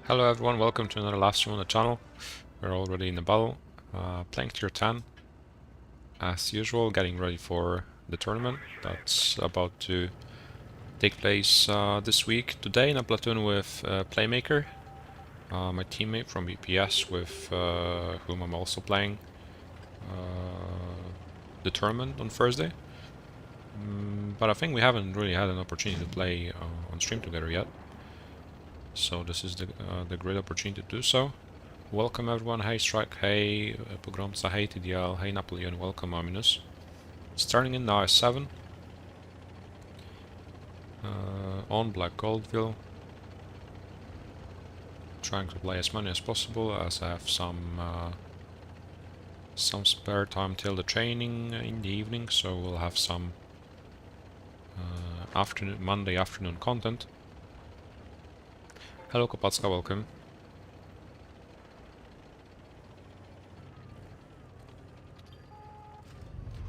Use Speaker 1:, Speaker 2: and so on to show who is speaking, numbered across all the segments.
Speaker 1: Hello everyone, welcome to another live stream on the channel. We're already in the battle, playing tier 10 as usual, getting ready for the tournament that's about to take place this week. Today in a platoon with Playmaker, my teammate from BPS with whom I'm also playing the tournament on Thursday. But I think we haven't really had an opportunity to play on stream together yet. So this is the great opportunity to do so. Welcome everyone, hey Strike, hey Pogromca, hey TDL, hey Napoleon, welcome Ominous. Starting in now 7 on Black Goldville. Trying to play as many as possible as I have some spare time till the training in the evening, so we'll have some Monday afternoon content. Hello Kopacka, welcome.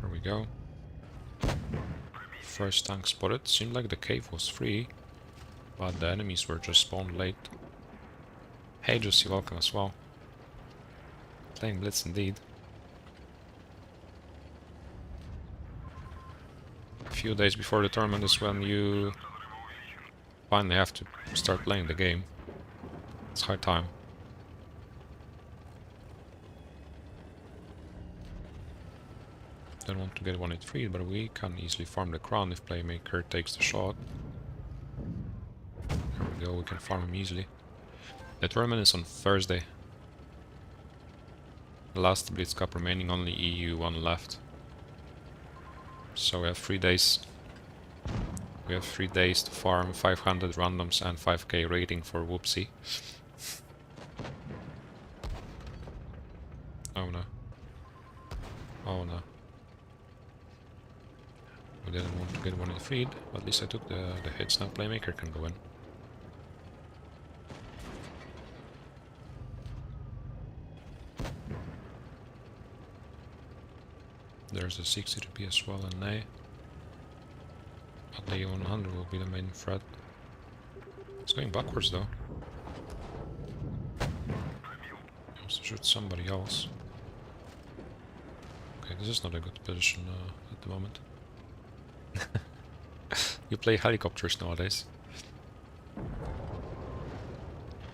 Speaker 1: There we go. First tank spotted. Seemed like the cave was free, but the enemies were just spawned late. Hey Jussi, welcome as well. Playing Blitz indeed. A few days before the tournament is when you finally have to start playing the game. It's high time. Don't want to get 183, but we can easily farm the crown if Playmaker takes the shot. There we go, we can farm him easily. The tournament is on Thursday. The last Blitz Cup remaining, only EU 1 left. So we have 3 days. We have 3 days to farm 500 randoms and 5k rating for Whoopsie. Oh no. Oh no. We didn't want to get one in the feed, but at least I took the hits. Now Playmaker can go in. There's a 60p as well and A. But the 100 will be the main threat. It's going backwards though. He wants to shoot somebody else. Okay, this is not a good position at the moment. You play helicopters nowadays.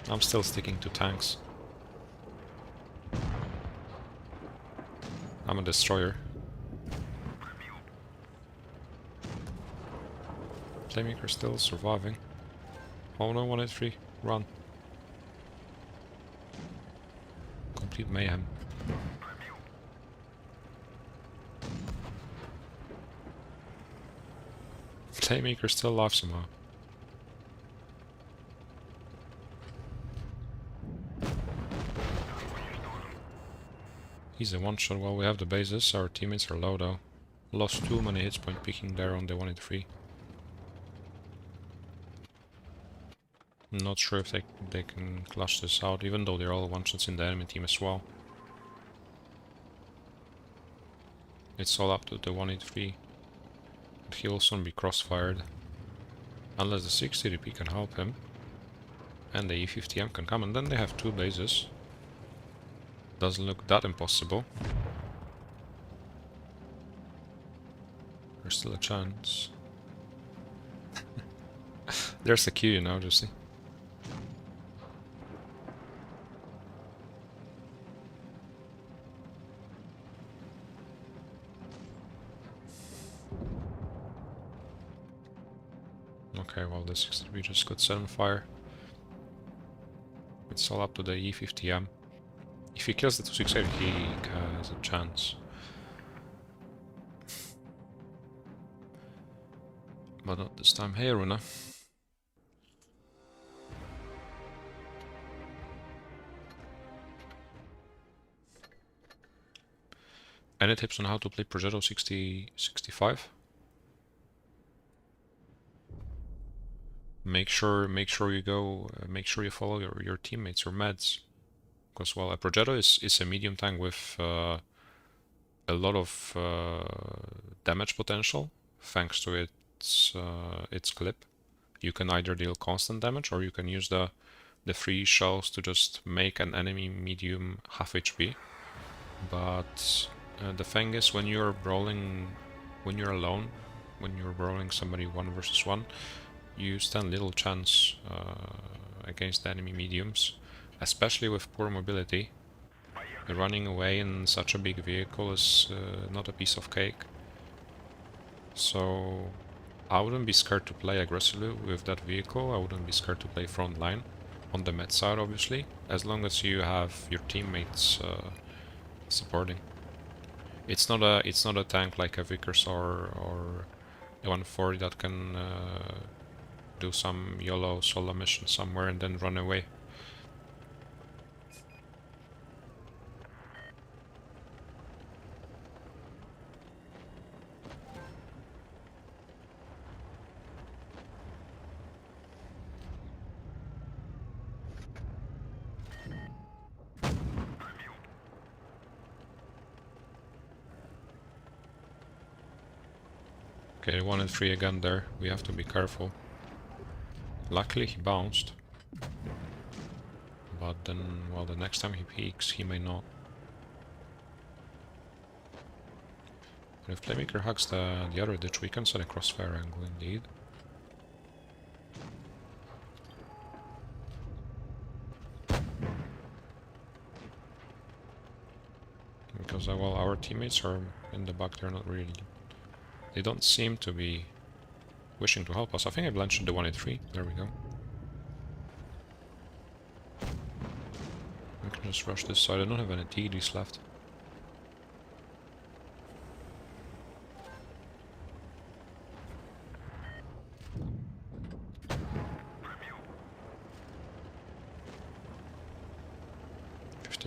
Speaker 1: I'm still sticking to tanks. I'm a destroyer. Playmaker still surviving. Oh no, 183. Run. Complete mayhem. Playmaker still alive somehow. He's a one-shot while we have the bases. Our teammates are low though. Lost too many hits point picking there on the 183. I'm not sure if they can clutch this out, even though they're all one-shots in the enemy team as well. It's all up to the 183. But he'll also be crossfired. Unless the 630p can help him. And the E50M can come, and then they have 2 bases. Doesn't look that impossible. There's still a chance. There's the Q, you know, Jussi. Okay, well, the 630p just got set on fire. It's all up to the E50M. If he kills the 268, he has a chance. But not this time. Hey, Runa. Any tips on how to play Progetto 65? Make sure you follow your teammates, your meds. Because, well, a Progetto is a medium tank with a lot of damage potential, thanks to its clip. You can either deal constant damage, or you can use the the free shows to just make an enemy medium half HP. But the thing is, when you're brawling, when you're alone, when you're brawling somebody 1 versus 1, you stand little chance against the enemy mediums, especially with poor mobility. Running away in such a big vehicle is not a piece of cake. So I wouldn't be scared to play aggressively with that vehicle. I wouldn't be scared to play front line on the mid side, obviously, as long as you have your teammates supporting. It's not a tank like a Vickers or the 140 that can do some YOLO solo mission somewhere and then run away. Okay, 1 and 3 again there. We have to be careful. Luckily he bounced. But then, well, the next time he peeks, he may not. And if Playmaker hugs the other ditch, we can set a crossfire angle indeed. Because, well, our teammates are in the back, they're not really... They don't seem to be wishing to help us. I think I blanched the 183. There we go. We can just rush this side. I don't have any TDs left.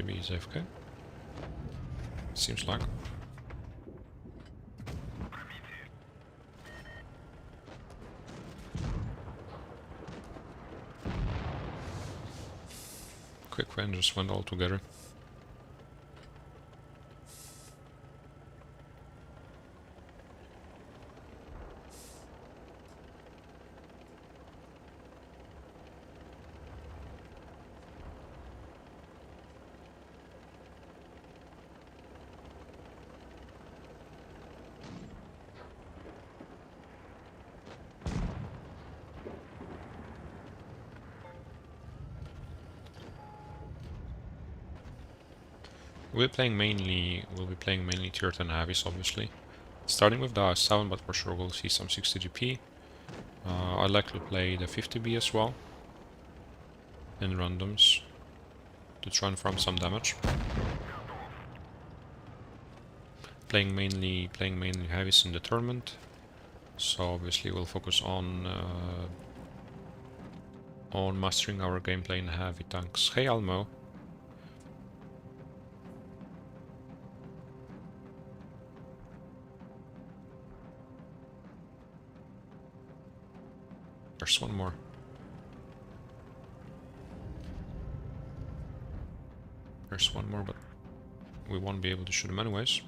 Speaker 1: B is AFK. Seems like. Quick win just went all together. We'll be playing mainly tier 10 heavies, obviously. Starting with the R7, but for sure we'll see some 60GP. I'd like to play the 50B as well in randoms to try and farm some damage. Playing mainly heavies in the tournament, so obviously we'll focus on mastering our gameplay in heavy tanks. Hey Almo. There's one more. There's one more, but we won't be able to shoot him anyways.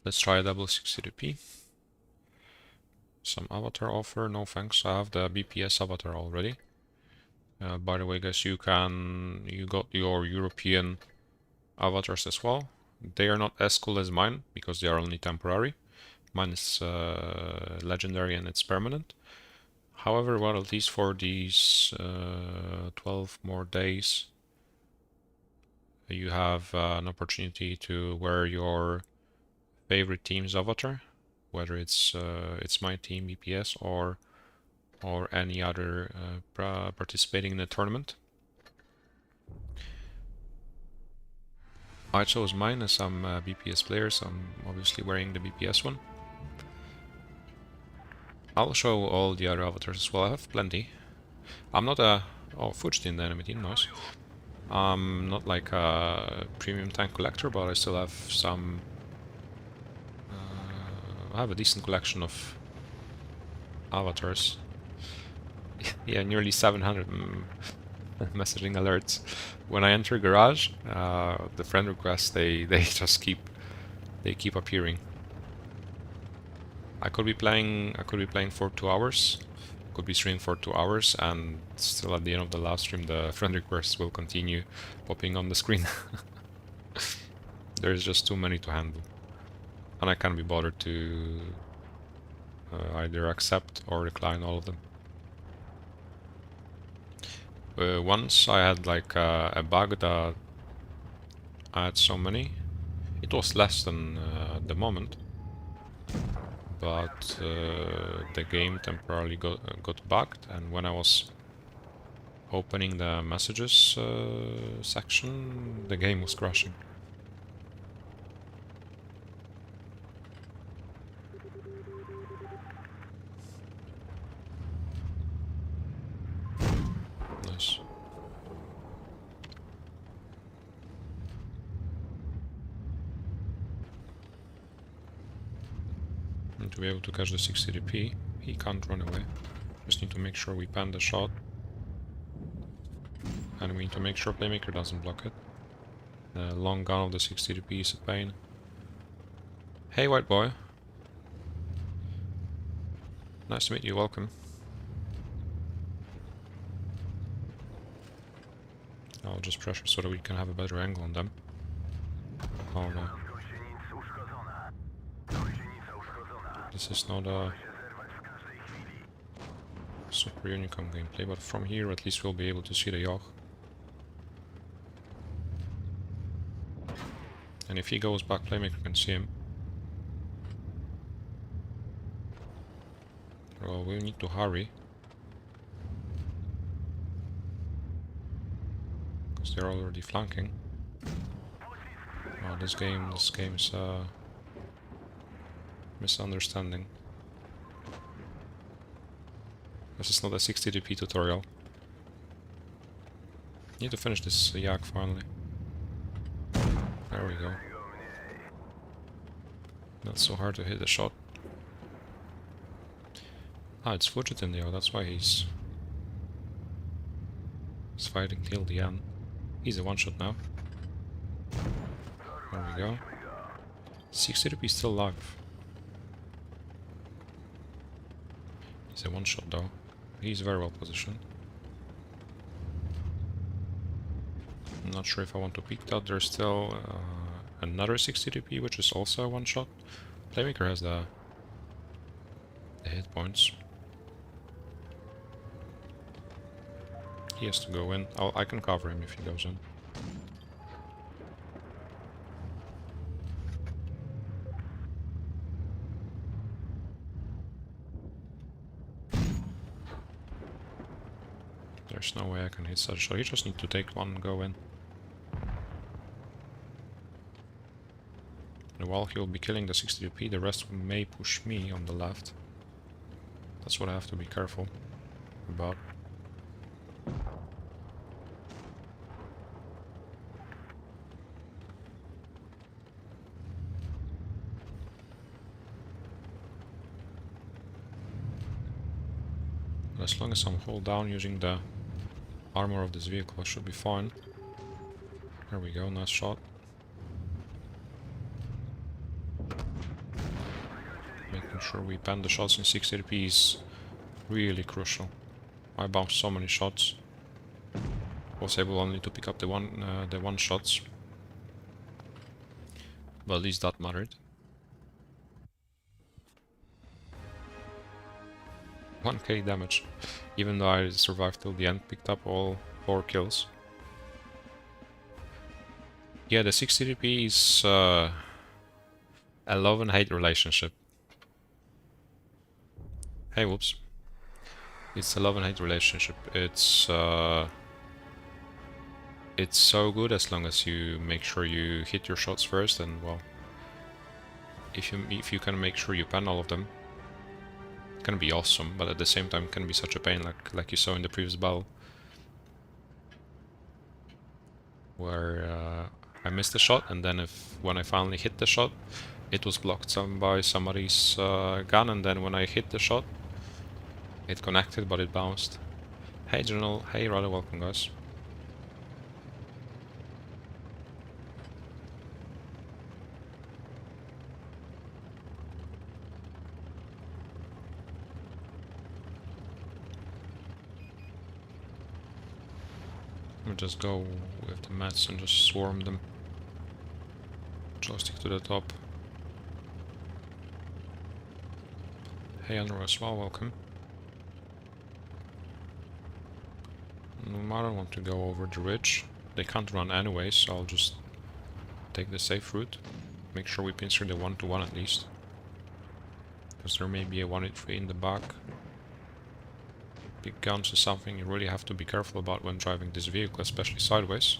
Speaker 1: Let's try a double 60p. Some avatar offer, no thanks. I have the BPS avatar already. By the way, guys, you got your European avatars as well. They are not as cool as mine because they are only temporary. Mine is legendary and it's permanent. However, well, at least for these 12 more days, you have an opportunity to wear your favorite team's avatar, whether it's my team BPS or any other participating in the tournament. I chose mine as I'm a BPS player, so I'm obviously wearing the BPS one. I'll show all the other avatars as well. I have plenty. I'm not a... Oh, Fudged in the enemy team, nice. I'm not like a premium tank collector, but I still have some... I have a decent collection of avatars. Yeah, nearly 700 messaging alerts. When I enter garage, the friend requests they just keep appearing. I could be playing for 2 hours, could be streaming for 2 hours, and still at the end of the last stream the friend requests will continue popping on the screen. There's just too many to handle, and I can't be bothered to either accept or decline all of them. Once I had like a bug that I had so many. It was less than the moment, but the game temporarily got bugged, and when I was opening the messages section, the game was crashing. Nice. And to be able to catch the 60p, he can't run away. Just need to make sure we pan the shot. And we need to make sure Playmaker doesn't block it. The long gun of the 60p is a pain. Hey, white boy. Nice to meet you, welcome. I'll just pressure so that we can have a better angle on them. Oh no. This is not a Super Unicom gameplay, but from here at least we'll be able to see the yacht. And if he goes back, Playmaker can see him. Well, we need to hurry. Because they're already flanking. Oh, this game's misunderstanding. This is not a 60p tutorial. Need to finish this yak finally. There we go. Not so hard to hit the shot. Ah, it's Fujit there, that's why he's fighting till the end. He's a one-shot now. There we go. 60p still alive. He's a one-shot though. He's very well positioned. I'm not sure if I want to peek that. There's still another 60p, which is also a one-shot. Playmaker has the hit points. He has to go in. I can cover him if he goes in. There's no way I can hit such a shot. He just needs to take one and go in. And while he will be killing the 60p, the rest may push me on the left. That's what I have to be careful about. But as long as I'm hold down using the armor of this vehicle, I should be fine. There we go, nice shot. Making sure we pan the shots in 60p is really crucial. I bounced so many shots. Was able only to pick up the one shots. But at least that mattered. 1k damage. Even though I survived till the end, picked up all 4 kills. Yeah, the 60p is a love and hate relationship. Hey, whoops. It's a love and hate relationship. It's so good as long as you make sure you hit your shots first, and well, if you can make sure you pan all of them, it can be awesome. But at the same time, it can be such a pain, like you saw in the previous battle, where I missed a shot, and then when I finally hit the shot, it was blocked by somebody's gun, and then when I hit the shot, it connected, but it bounced. Hey General, hey Rada, welcome guys. just go with the mats and just swarm them. Joystick to the top. Hey Andrew as well, welcome. I don't want to go over the ridge. They can't run anyway, so I'll just take the safe route. Make sure we pincer the 1-to-1 at least. Because there may be a 1-3 in the back. Big guns is something you really have to be careful about when driving this vehicle, especially sideways.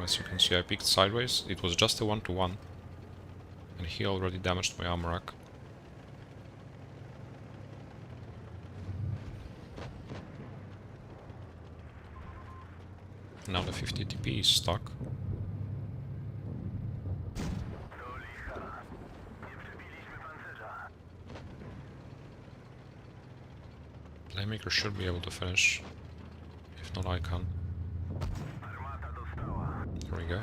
Speaker 1: As you can see, I peeked sideways. It was just a 1-to-1. And he already damaged my armor rack. Now the 50 TP is stuck. Playmaker should be able to finish. If not, I can. There we go.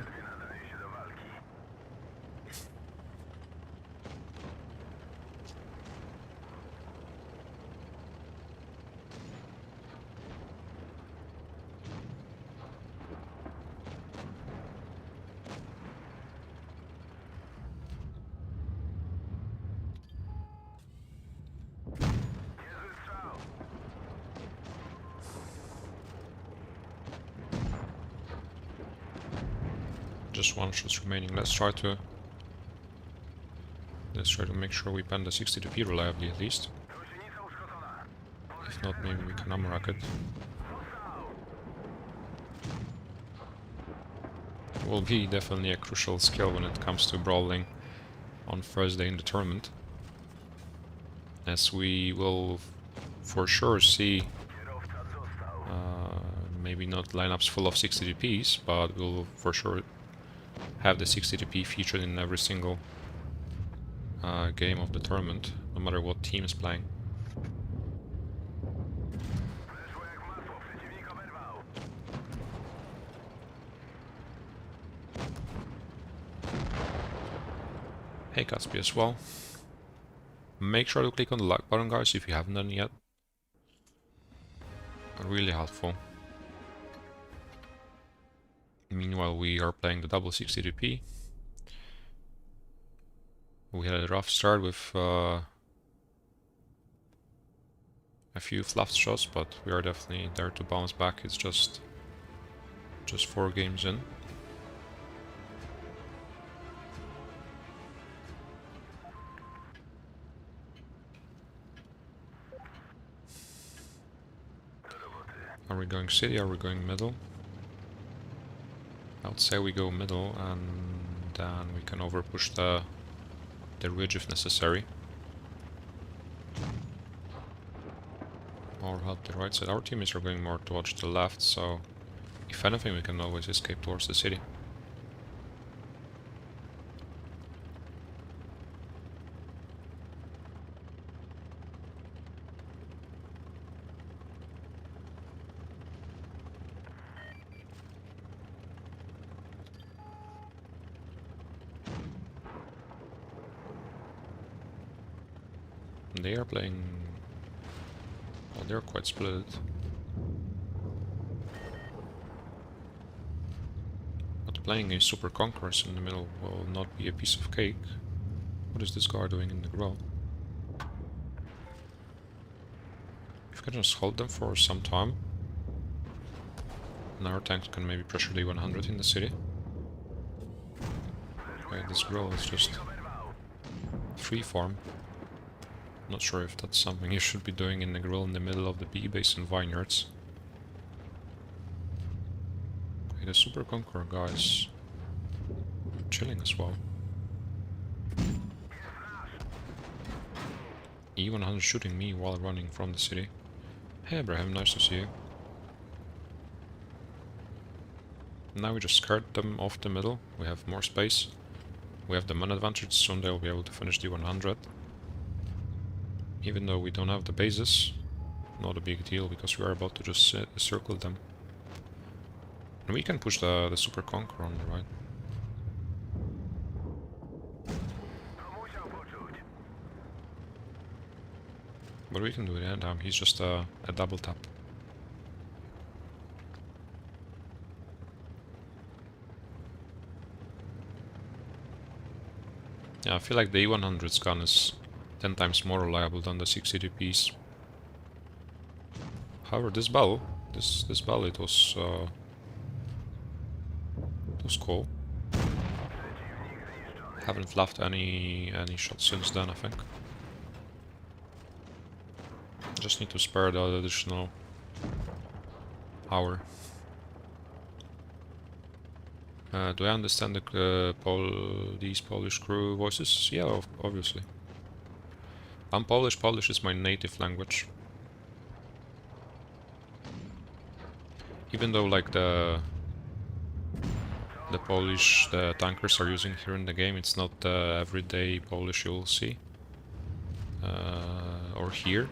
Speaker 1: Just 1 shot remaining. Let's try to make sure we pen the 62p reliably at least. If not, maybe we can armor rack it. It will be definitely a crucial skill when it comes to brawling on first day in the tournament, as we will for sure see maybe not lineups full of 60dps, but we'll for sure have the 60dp featured in every single game of the tournament, no matter what team is playing. Hey Catsby as well. Make sure to click on the like button, guys, if you haven't done it yet. Really helpful. Meanwhile, we are playing the double 60dp. We had a rough start with a few fluffed shots, but we are definitely there to bounce back. It's just 4 games in. Are we going city? Are we going middle? I would say we go middle, and then we can overpush the ridge if necessary. Or help the right side. Our teammates are going more towards the left, so if anything we can always escape towards the city. They are playing... well, they're quite split. But playing a Super Conquerors in the middle will not be a piece of cake. What is this guy doing in the grill? If we can just hold them for some time, and our tanks can maybe pressure the 100 in the city. Okay, this grill is just freeform. Not sure if that's something you should be doing in the grill in the middle of the B base in vineyards. Okay, the Super Conqueror guys chilling as well. E100 shooting me while running from the city. Hey Abraham, nice to see you. Now we just scared them off the middle. We have more space. We have the man advantage, soon they'll be able to finish the 100. Even though we don't have the bases, not a big deal, because we are about to just circle them. And we can push the Super Conqueror on the right. But we can do it anytime. He's just a double tap. Yeah, I feel like the E100's gun is 10 times more reliable than the 680p's. However, this battle, it was cool. Haven't fluffed any shots since then, I think. Just need to spare the additional hour. Do I understand these Polish crew voices? Yeah, obviously. I'm Polish. Polish is my native language. Even though like the Polish the tankers are using here in the game, it's not the everyday Polish you'll see or hear.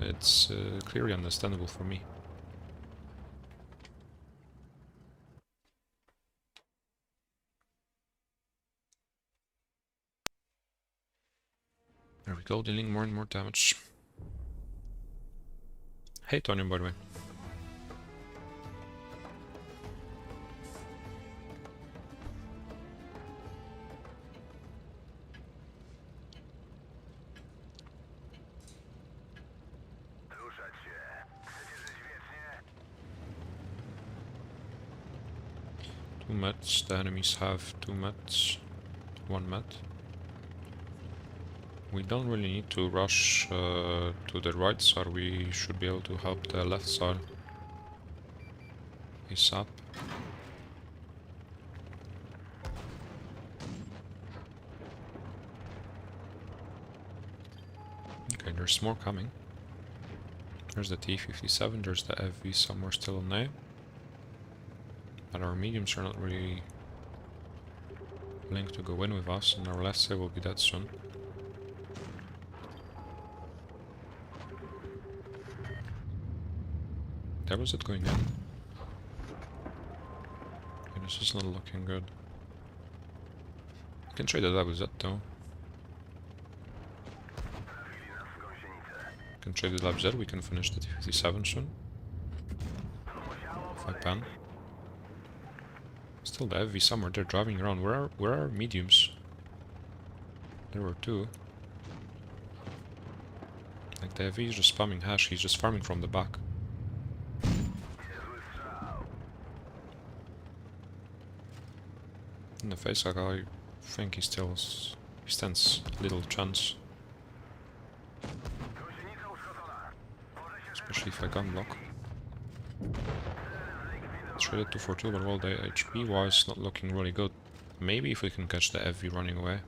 Speaker 1: It's clearly understandable for me. There we go, dealing more and more damage. Hey Tony, by the way. Two meds, the enemies have 2 meds, 1 med. We don't really need to rush to the right side, we should be able to help the left side. He's up. Okay, there's more coming. There's the T-57, there's the FV somewhere still on A. But our mediums are not really linked to go in with us, and our left side will be dead soon. There was it going in. Okay, this is not looking good. I can trade it up with that though. I can trade it up with that, we can finish the T-57 soon. If I pan. Still the FV somewhere, they're driving around. Where are mediums? There were 2. Like the FV is just spamming hash, he's just farming from the back. In the face, like, I think he stands little chance. Especially if I gun block. Traded 242, but well, the HP wise not looking really good. Maybe if we can catch the FV running away.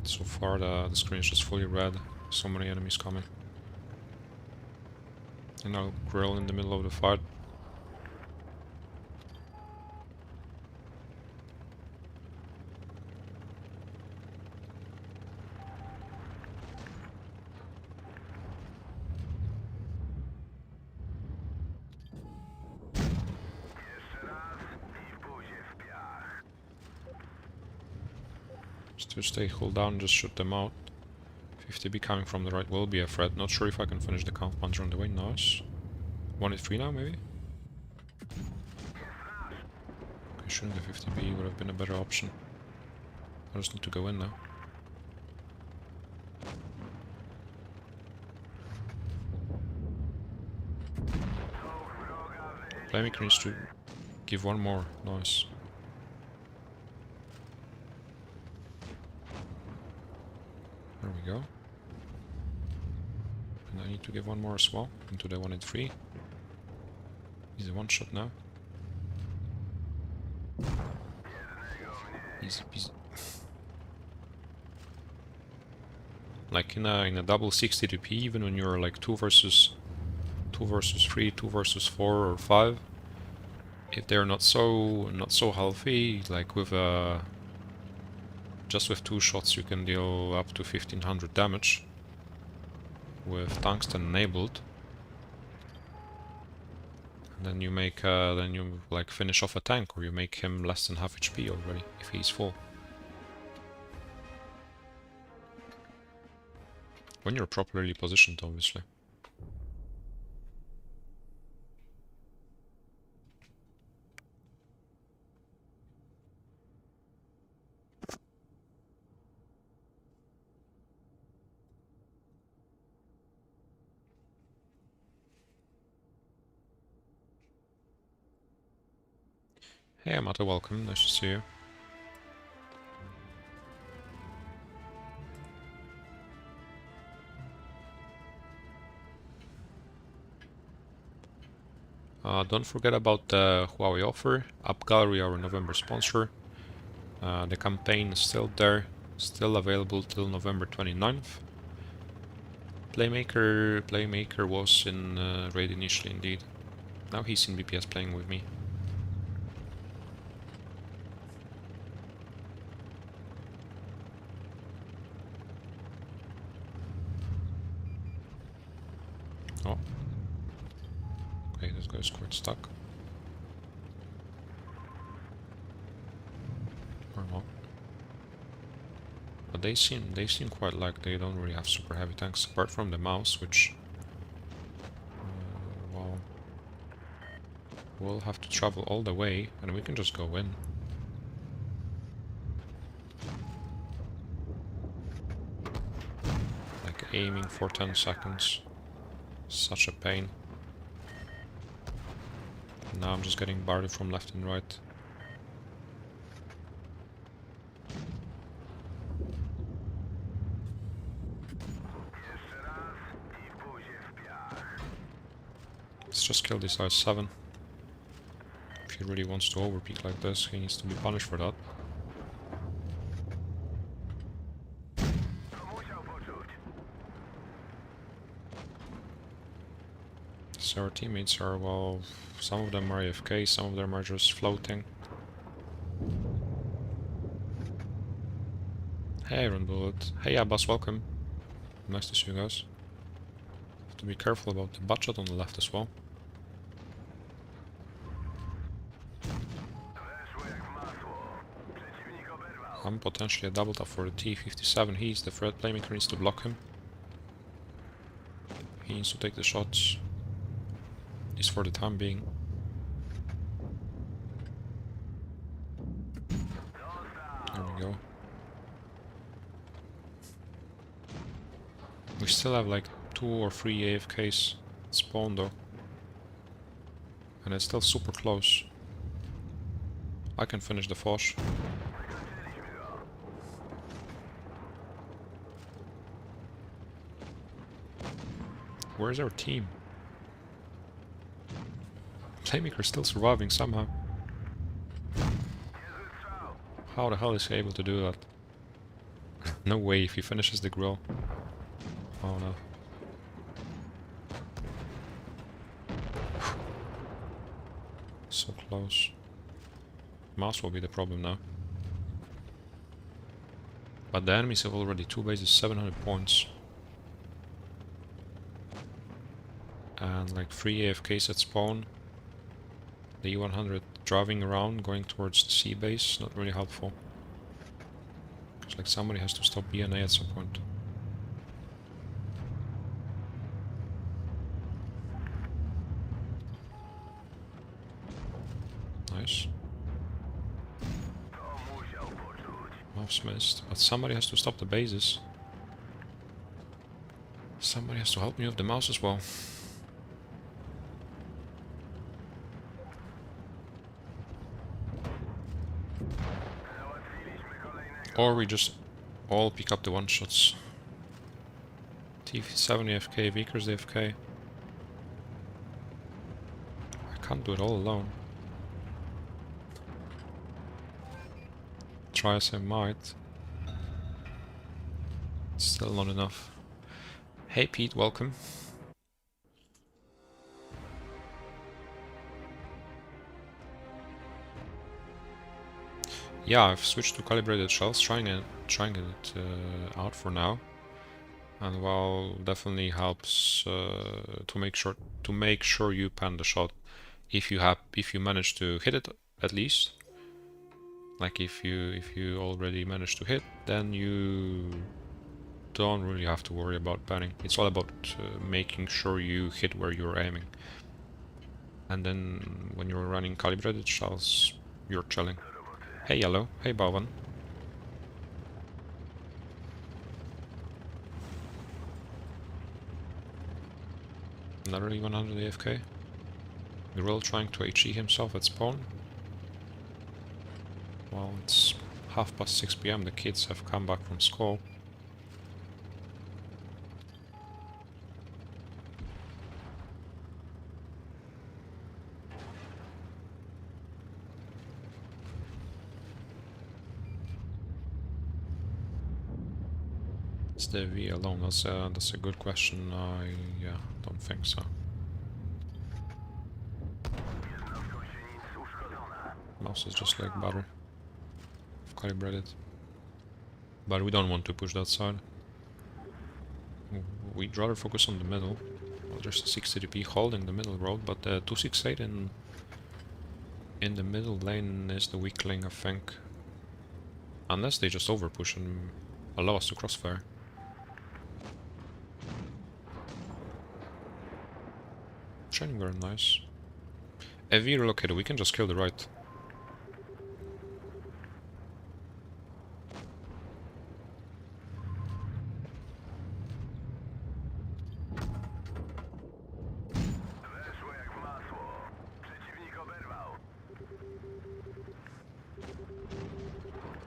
Speaker 1: So far the screen is just fully red. So many enemies coming. And now grill in the middle of the fight. To stay cool down, just shoot them out. 50B coming from the right will be a threat. Not sure if I can finish the count puncher on the way. Nice. 1-3 now, maybe? Okay, shooting the 50B would have been a better option. I just need to go in now. Playmaker needs to give one more. Nice. There we go. And I need to give one more as well into the 1-3. He's a one shot now. Easy peasy. Like in a double 60p, even when you're like 2 versus 3, 2 versus 4 or 5, if they're not so healthy, like with just with 2 shots you can deal up to 1500 damage with tungsten enabled. And then you make then you like finish off a tank, or you make him less than half HP already if he's full. When you're properly positioned, obviously. Hey, Amato, welcome. Nice to see you. Don't forget about the Huawei offer. AppGallery, our November sponsor. The campaign is still there, still available till November 29th. Playmaker was in raid initially, indeed. Now he's in BPS playing with me. Oh. Okay, this guy's quite stuck. Or not. But they seem quite like they don't really have super heavy tanks, apart from the mouse, which well, we'll have to travel all the way, and we can just go in. Like aiming for 10 seconds. Such a pain. Now I'm just getting barred from left and right. Let's just kill this I-7. If he really wants to overpeak like this, he needs to be punished for that. So our teammates are, well, some of them are AFK, some of them are just floating. Hey Iron Bullet. Hey Abbas, welcome. Nice to see you guys. Have to be careful about the budget on the left as well. I'm potentially a double tap for the T-57. He's the threat. Playmaker needs to block him. He needs to take the shots. At least for the time being. There we go. We still have like 2 or 3 AFKs spawned though. And it's still super close. I can finish the Foch. Where's our team? Playmaker's still surviving somehow. How the hell is he able to do that? No way if he finishes the grill. Oh no. So close. Mouse will be the problem now. But the enemies have already 2 bases, 700 points. And like 3 AFKs at spawn. The E100 driving around, going towards the C base, not really helpful. It's like somebody has to stop BNA at some point. Nice. Mouse missed, but somebody has to stop the bases. Somebody has to help me with the mouse as well. Or we just all pick up the one-shots. T7 AFK, Vickers AFK. I can't do it all alone. Try as I might. Still not enough. Hey Pete, welcome. Yeah, I've switched to calibrated shells, trying it out for now, and well, definitely helps to make sure you pan the shot if you manage to hit it at least. Like if you already manage to hit, then you don't really have to worry about banning. It's all about making sure you hit where you're aiming. And then when you're running calibrated shells, you're chilling. Hey Yellow, hey Bowen. Another E100 AFK. Grill trying to HE himself at spawn. Well, it's 6:30 PM, the kids have come back from school. Is the V alone? That's a good question. Yeah, don't think so. Mouse is just like butter. Calibrated. But we don't want to push that side. We'd rather focus on the middle. Well, there's a 60dp holding the middle road, but the 268 in the middle lane is the weak link, I think. Unless they just overpush and allow us to crossfire. Training very nice. If we relocated, we can just kill the right.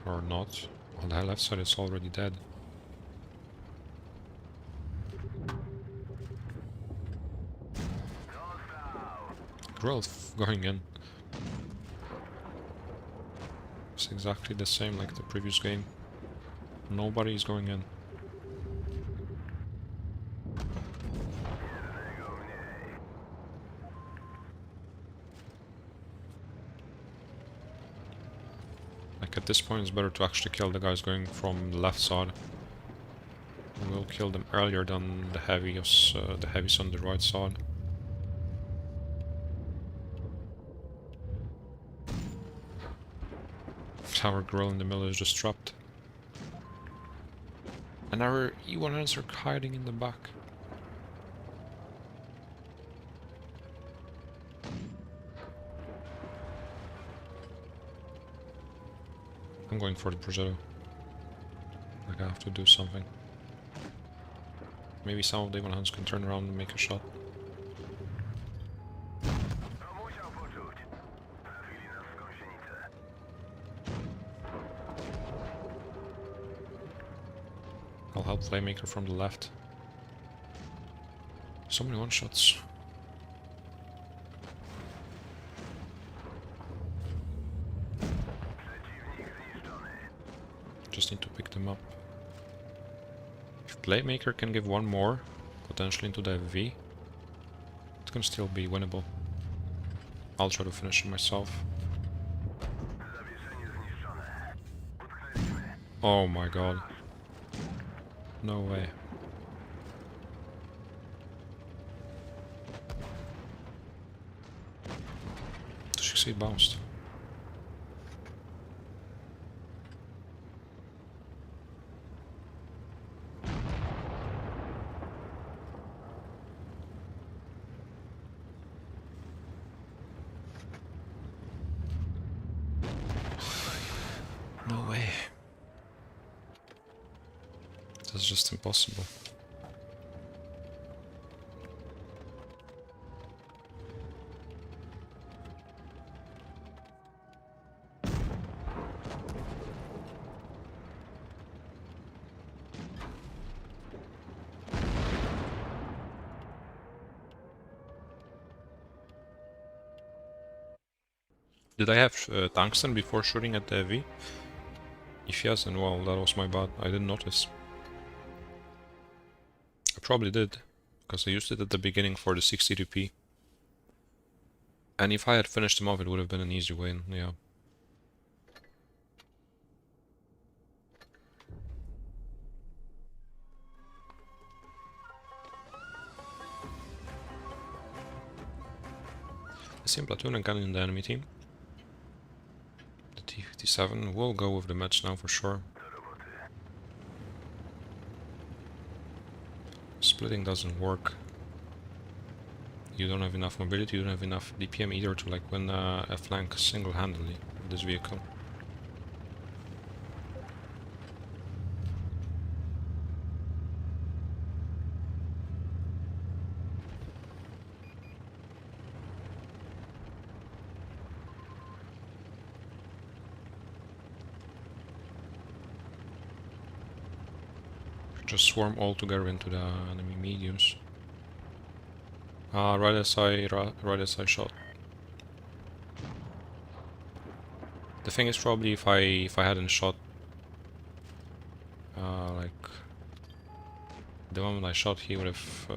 Speaker 1: Or not. On the left side it's already dead. Growth going in. It's exactly the same like the previous game. Nobody is going in. Like at this point it's better to actually kill the guys going from the left side. We'll kill them earlier than the heavies on the right side. Our grill in the middle is just trapped. And our E100s are hiding in the back. I'm going for the Progetto. Like I have to do something. Maybe some of the E100s can turn around and make a shot. I'll help Playmaker from the left. So many one-shots. Just need to pick them up. If Playmaker can give one more, potentially into the V, it can still be winnable. I'll try to finish it myself. Oh my god. No way. 268 bounced. No way. That's just impossible. Did I have tungsten before shooting at the V? If yes, then well, that was my bad. I didn't notice. I probably did, because I used it at the beginning for the 60dp. And if I had finished him off, it would have been an easy win, yeah. I see a platoon and gun in the enemy team. The T-57 will go with the match now for sure. splitting doesn't work. You don't have enough mobility, you don't have enough DPM either to like win a flank single-handedly with this vehicle. Just swarm all together into the enemy mediums. Right as I shot. The thing is probably if I hadn't shot like the moment I shot, he would have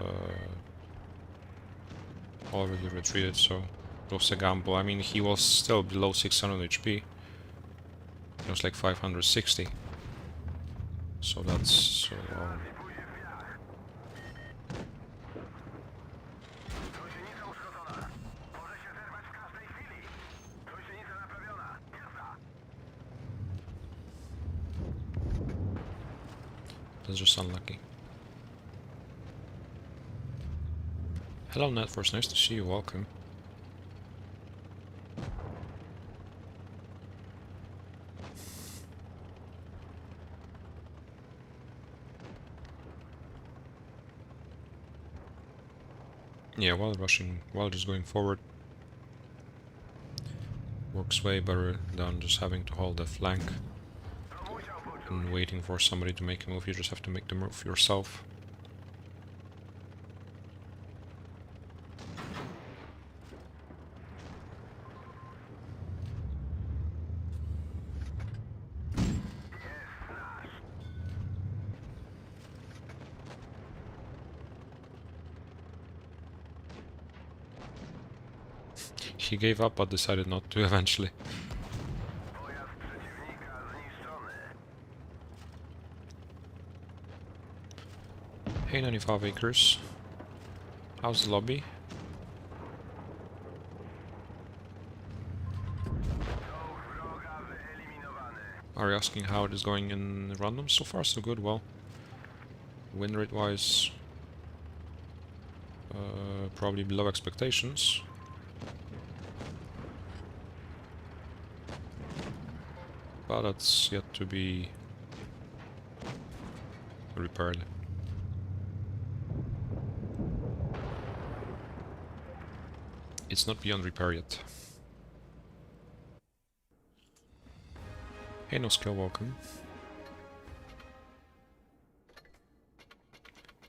Speaker 1: already retreated, so it was a gamble. I mean, he was still below 600 HP. It was like 560. So that's that's just unlucky. Hello Netforce, nice to see you, welcome. Yeah, while just going forward works way better than just having to hold the flank and waiting for somebody to make a move. You just have to make the move yourself. He gave up but decided not to eventually. Hey 95 acres. How's the lobby? Are you asking how it is going in random? So far so good, well. Win rate wise, probably below expectations. But that's yet to be repaired. It's not beyond repair yet. Hey, no skill, welcome.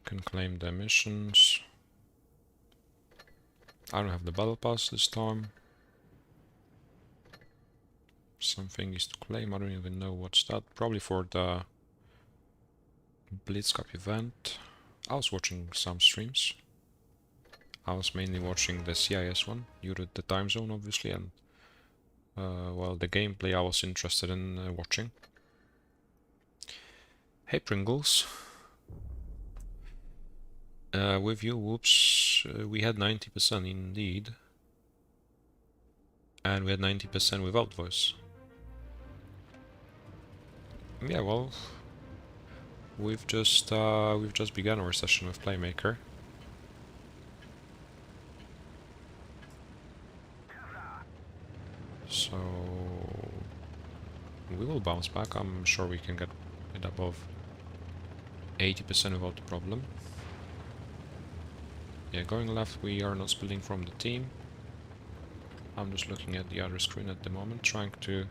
Speaker 1: Can claim the missions. I don't have the battle pass this time. Something is to claim, I don't even know what's that. Probably for the Blitzkrieg event. I was watching some streams. I was mainly watching the CIS one, due to the time zone obviously, and well, the gameplay I was interested in watching. Hey Pringles. With you, whoops, we had 90% indeed. And we had 90% without voice. Yeah, well, we've just begun our session with Playmaker. So we will bounce back. I'm sure we can get it above 80% without a problem. Yeah, going left, we are not splitting from the team. I'm just looking at the other screen at the moment, trying to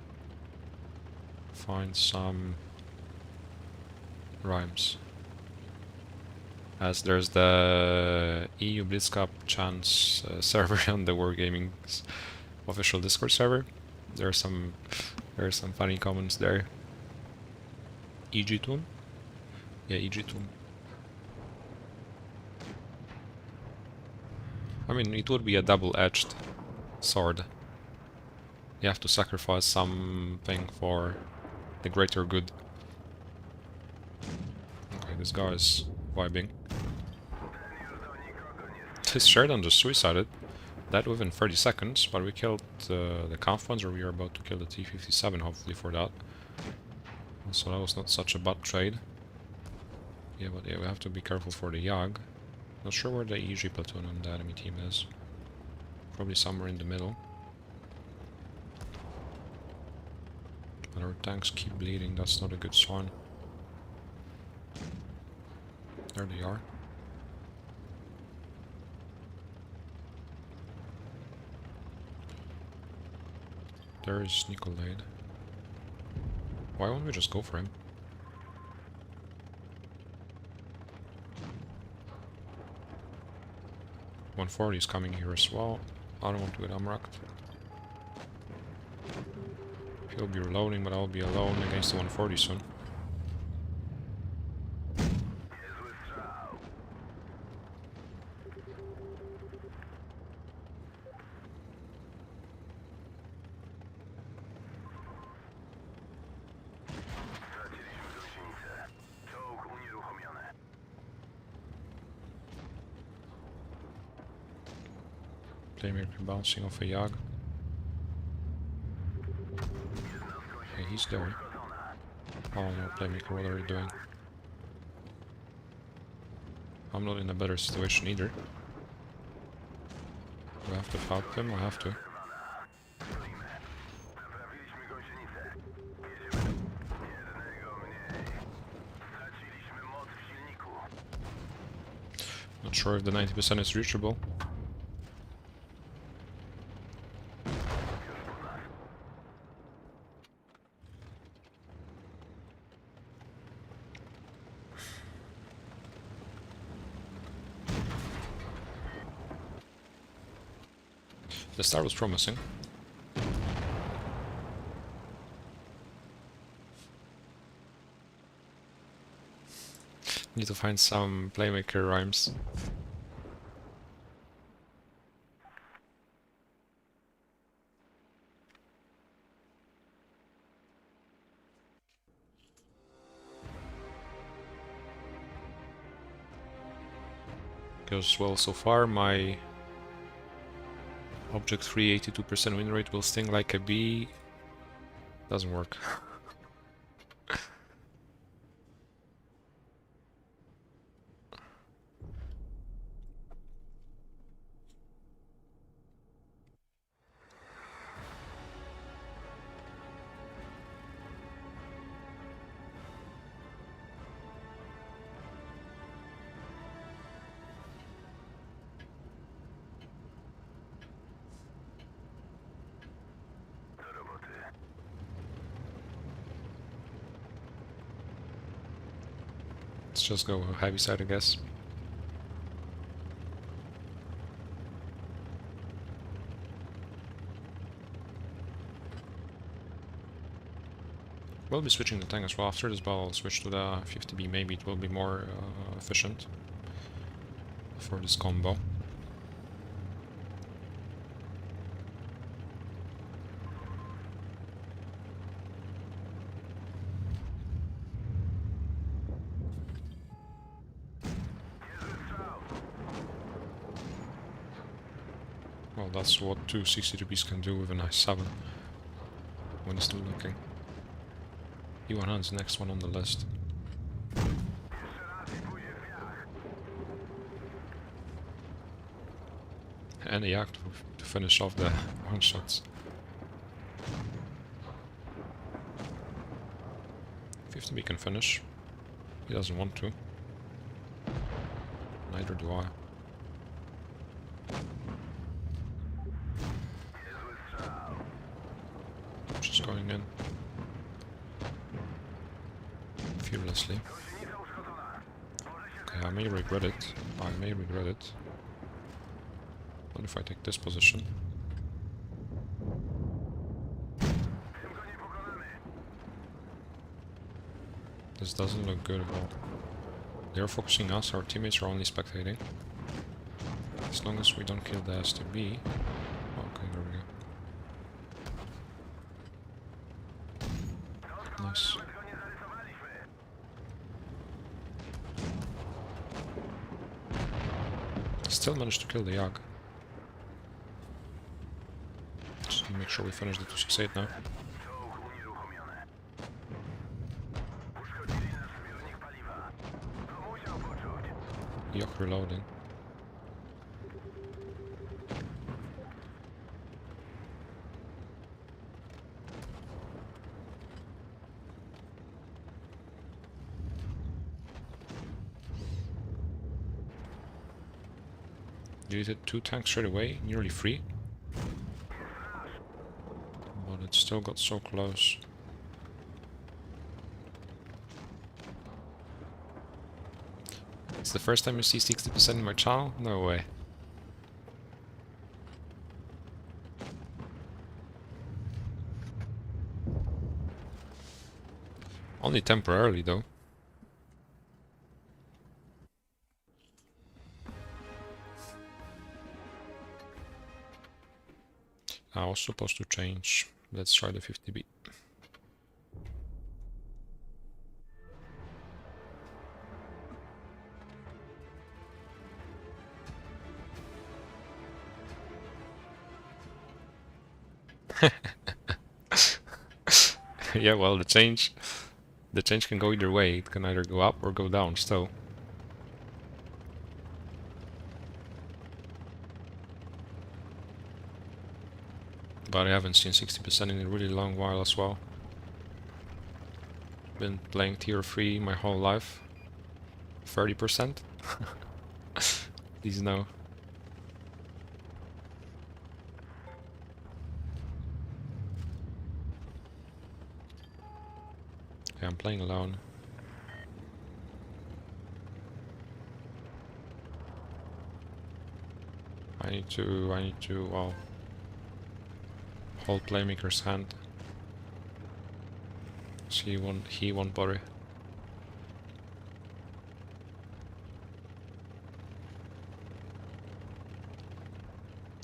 Speaker 1: find some rhymes. As there's the EU Blitzkrieg chance server on the Wargaming's official Discord server. There are some funny comments there. EG Toon? Yeah, EG Toon. I mean, it would be a double-edged sword. You have to sacrifice something for the greater good. Okay, this guy is vibing. This Sheridan just suicided. That within 30 seconds, but we killed the Kampfpanzer. We are about to kill the T-57, hopefully for that. So that was not such a bad trade. Yeah, but yeah, we have to be careful for the Jag. Not sure where the EG platoon on the enemy team is. Probably somewhere in the middle. But our tanks keep bleeding, that's not a good sign. There they are. There is Nikolade. Why won't we just go for him? $140 is coming here as well. I don't want to get unrocked. He'll be reloading, but I'll be alone against the 140 soon. Playmaker bouncing off a Yag. Okay, he's there. Oh no, Playmaker, what are you doing? I'm not in a better situation either. Do I have to help him? I have to. Not sure if the 90% is reachable. The start was promising. Need to find some Playmaker rhymes. Goes well so far. My Object 3, 82% win rate will sting like a bee. Doesn't work. Let's just go heavy side, I guess. We'll be switching the tank as well. After this battle, I'll switch to the 50B. Maybe it will be more efficient for this combo. Well, that's what two 62Bs can do with a nice 7 when still looking. E100 is the next one on the list. And the Yak to finish off the one-shots. 50B can finish. He doesn't want to. Neither do I. Just going in. Fearlessly. Okay, I may regret it. I may regret it. What if I take this position? This doesn't look good at all. They're focusing us, our teammates are only spectating. As long as we don't kill the STB. Okay, there we go. Nice. Still managed to kill the Yag. Just make sure we finish the 268 now. Yag reloading. Deleted 2 tanks straight away, nearly 3. But it still got so close. It's the first time you see 60% in my channel? No way. Only temporarily though. I was supposed to change. Let's try the 50B. Yeah, well, the change can go either way. It can either go up or go down still. But I haven't seen 60% in a really long while as well. Been playing tier 3 my whole life. 30%? Please no. Okay, I'm playing alone. I need to, well, hold Playmaker's hand. So he won't bother.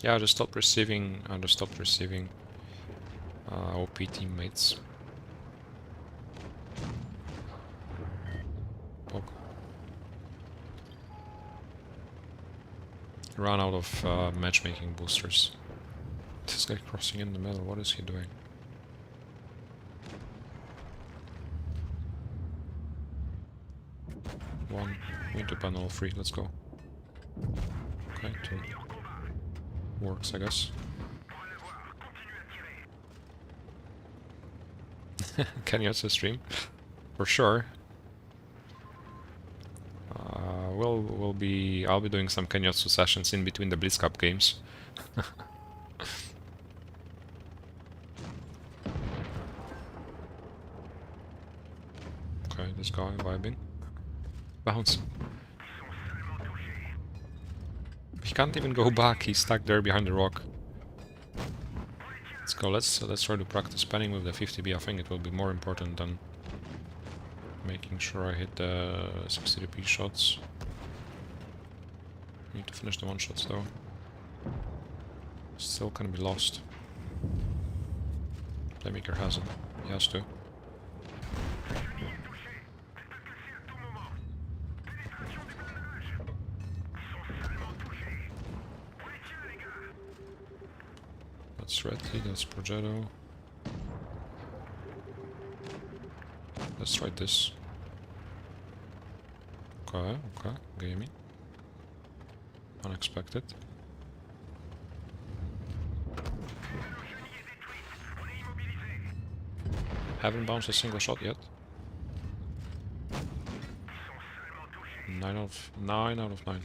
Speaker 1: Yeah, I just stopped receiving OP teammates. Poke. Ran out of matchmaking boosters. This guy crossing in the middle, what is he doing? One, we need to ban all 3, let's go. Okay, 2. Works, I guess. Can you also stream? For sure. I'll be doing some Kenyotsu sessions in between the Blitz Cup games. Okay, this guy vibing. Bounce. He can't even go back, he's stuck there behind the rock. Let's go, let's try to practice panning with the 50B. I think it will be more important than making sure I hit the 60p shots. Need to finish the one shots though. Still can be lost. Playmaker has it. He has to. That's Redkey, that's Progetto. Let's try this. Okay, gaming. Unexpected. Haven't bounced a single shot yet. 9 out of 9.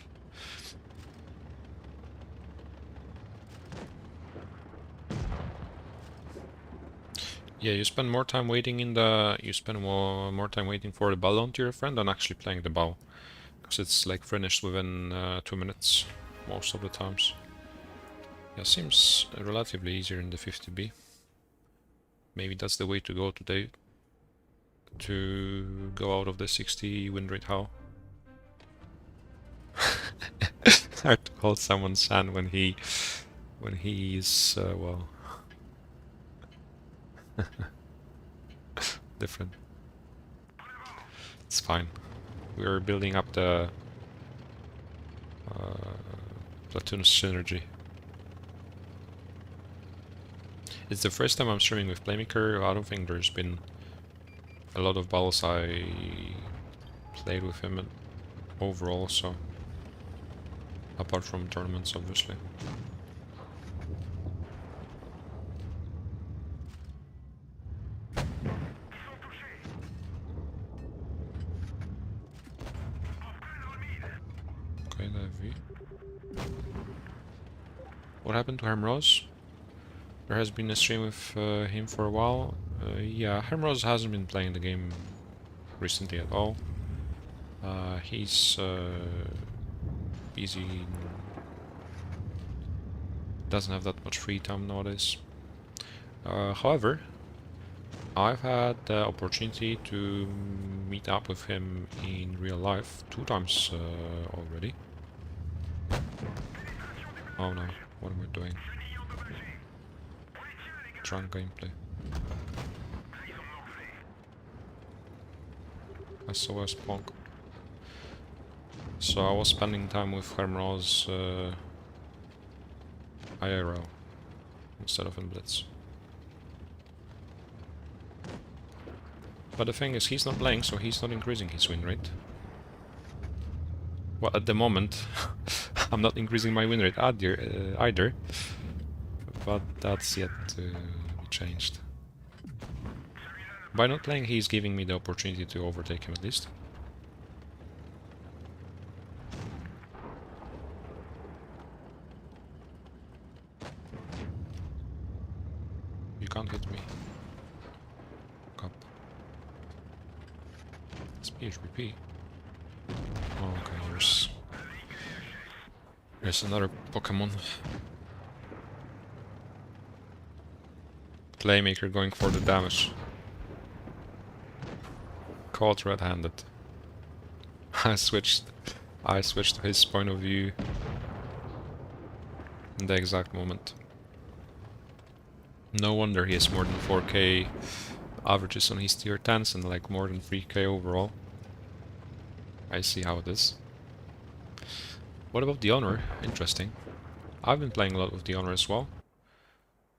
Speaker 1: Yeah, you spend more time waiting more time waiting for the ball onto your friend than actually playing the ball. Because it's like finished within 2 minutes most of the times. Yeah, seems relatively easier in the 50B. Maybe that's the way to go today. To go out of the 60 win rate. How? Hard to hold someone's hand when he's well, different. It's fine. We're building up the platoon synergy. It's the first time I'm streaming with Playmaker. I don't think there's been a lot of battles I played with him overall, so apart from tournaments, obviously. Okay, the V. What happened to Hermrose? There has been a stream with him for a while. Yeah, Hermrose hasn't been playing the game recently at all. He's busy, doesn't have that much free time nowadays. However, I've had the opportunity to meet up with him in real life 2 times already. Oh no, what am I doing? Drunk gameplay. SOS Punk. So I was spending time with Hermrose IRL instead of in Blitz. But the thing is, he's not playing, so he's not increasing his win rate. Well, at the moment, I'm not increasing my win rate either, but that's yet to be changed. By not playing, he's giving me the opportunity to overtake him at least. You can't hit me. Cup. It's PHPP. Oh, okay, there's another Pokemon. Playmaker going for the damage. Caught red-handed. I switched to his point of view in the exact moment. No wonder he has more than 4k averages on his tier 10s and like more than 3k overall. I see how it is. What about the Honor? Interesting. I've been playing a lot with the Honor as well.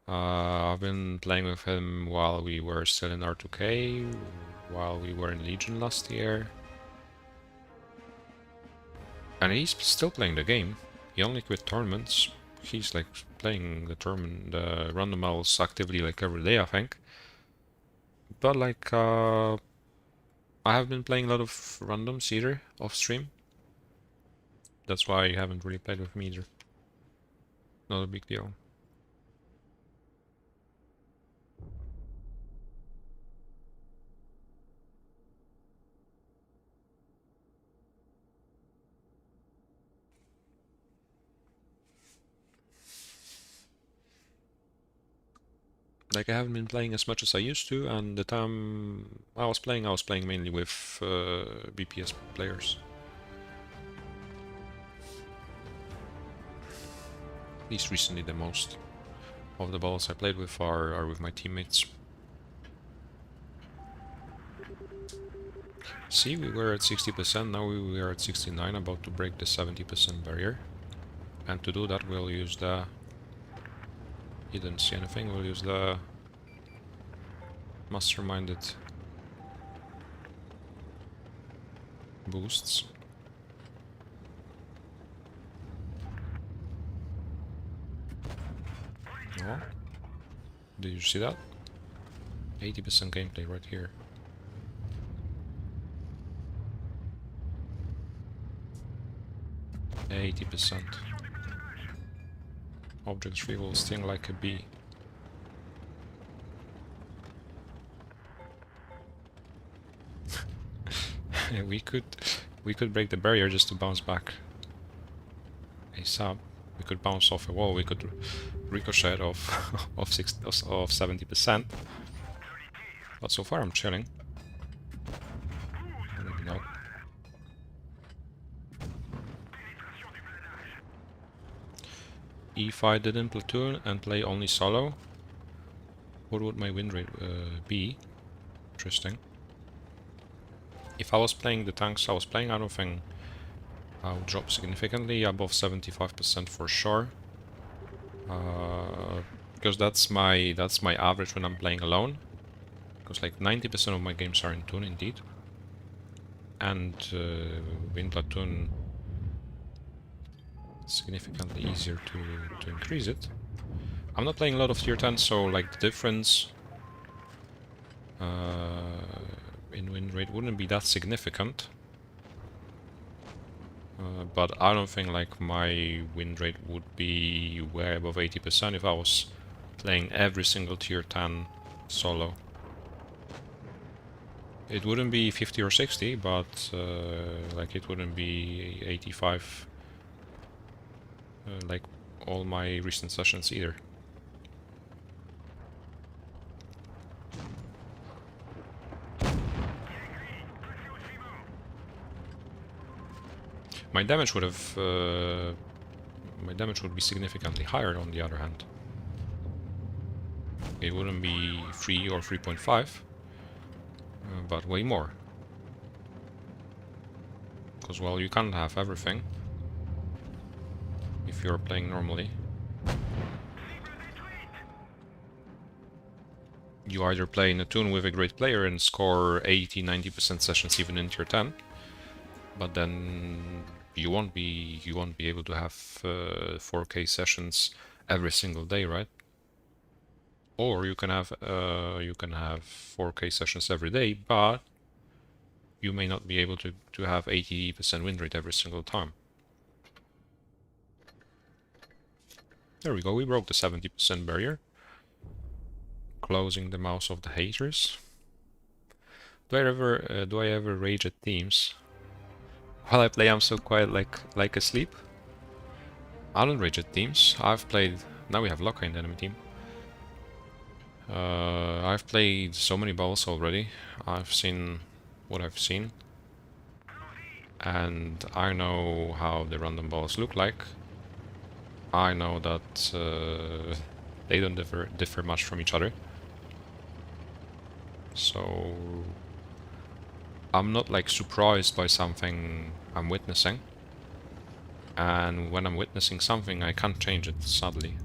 Speaker 1: I've been playing with him while we were still in R2K, while we were in Legion last year. And he's still playing the game. He only quit tournaments. He's like playing the random battles actively like every day, I think. But like, I haven't been playing a lot of randoms either off stream. That's why I haven't really played with him either. Not a big deal. Like, I haven't been playing as much as I used to, and the time I was playing mainly with BPS players. At least recently, the most of the battles I played with are with my teammates. See, we were at 60%, now we are at 69%, about to break the 70% barrier. And to do that, we'll use the... You didn't see anything, we'll use the masterminded boosts. Oh. Did you see that? 80% gameplay right here. %. Object 3 will sting like a bee. we could break the barrier just to bounce back ASAP. We could bounce off a wall, we could ricochet of 70%. But so far I'm chilling. Maybe not. If I didn't platoon and play only solo, what would my win rate be? Interesting. If I was playing the tanks I was playing, I don't think I would drop significantly, above 75% for sure. Because that's my average when I'm playing alone. Because like 90% of my games are in Tune indeed. And in platoon significantly easier to increase it. I'm not playing a lot of tier 10, so like the difference in win rate wouldn't be that significant. But I don't think like my win rate would be way above 80% if I was playing every single tier 10 solo. It wouldn't be 50 or 60, but like it wouldn't be 85 like all my recent sessions either. My damage would have my damage would be significantly higher on the other hand. It wouldn't be 3 or 3.5, but way more. Because, well, you can't have everything if you're playing normally. You either play in a tune with a great player and score 80-90% sessions even in tier 10, but then you won't be able to have 4K sessions every single day, right? Or you can have 4K sessions every day, but you may not be able to have 80% win rate every single time. There we go, we broke the 70% barrier. Closing the mouths of the haters. Do I ever rage at teams? While I play, I'm so quiet, like asleep. I don't rage at teams. I've played. Now we have Locka in the enemy team. I've played so many balls already. I've seen what I've seen, and I know how the random balls look like. I know that they don't differ much from each other. So I'm not like surprised by something I'm witnessing. And when I'm witnessing something, I can't change it, sadly.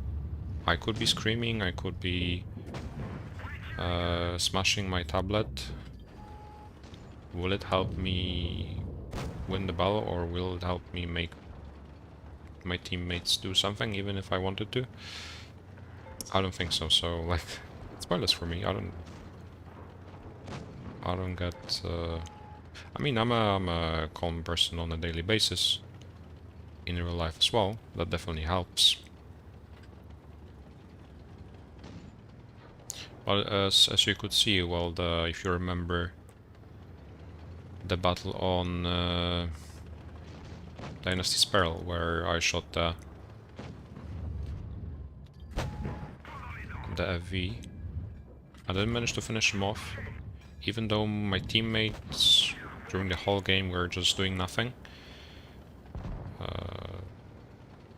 Speaker 1: I could be screaming, I could be smashing my tablet. Will it help me win the battle, or will it help me make my teammates do something, even if I wanted to? I don't think so, so like, it's pointless for me. I don't get... I mean, I'm a calm person on a daily basis. In real life as well, that definitely helps. But as you could see, well, if you remember the battle on Dynasty's Peril, where I shot the FV, I didn't manage to finish him off, even though my teammates during the whole game were just doing nothing.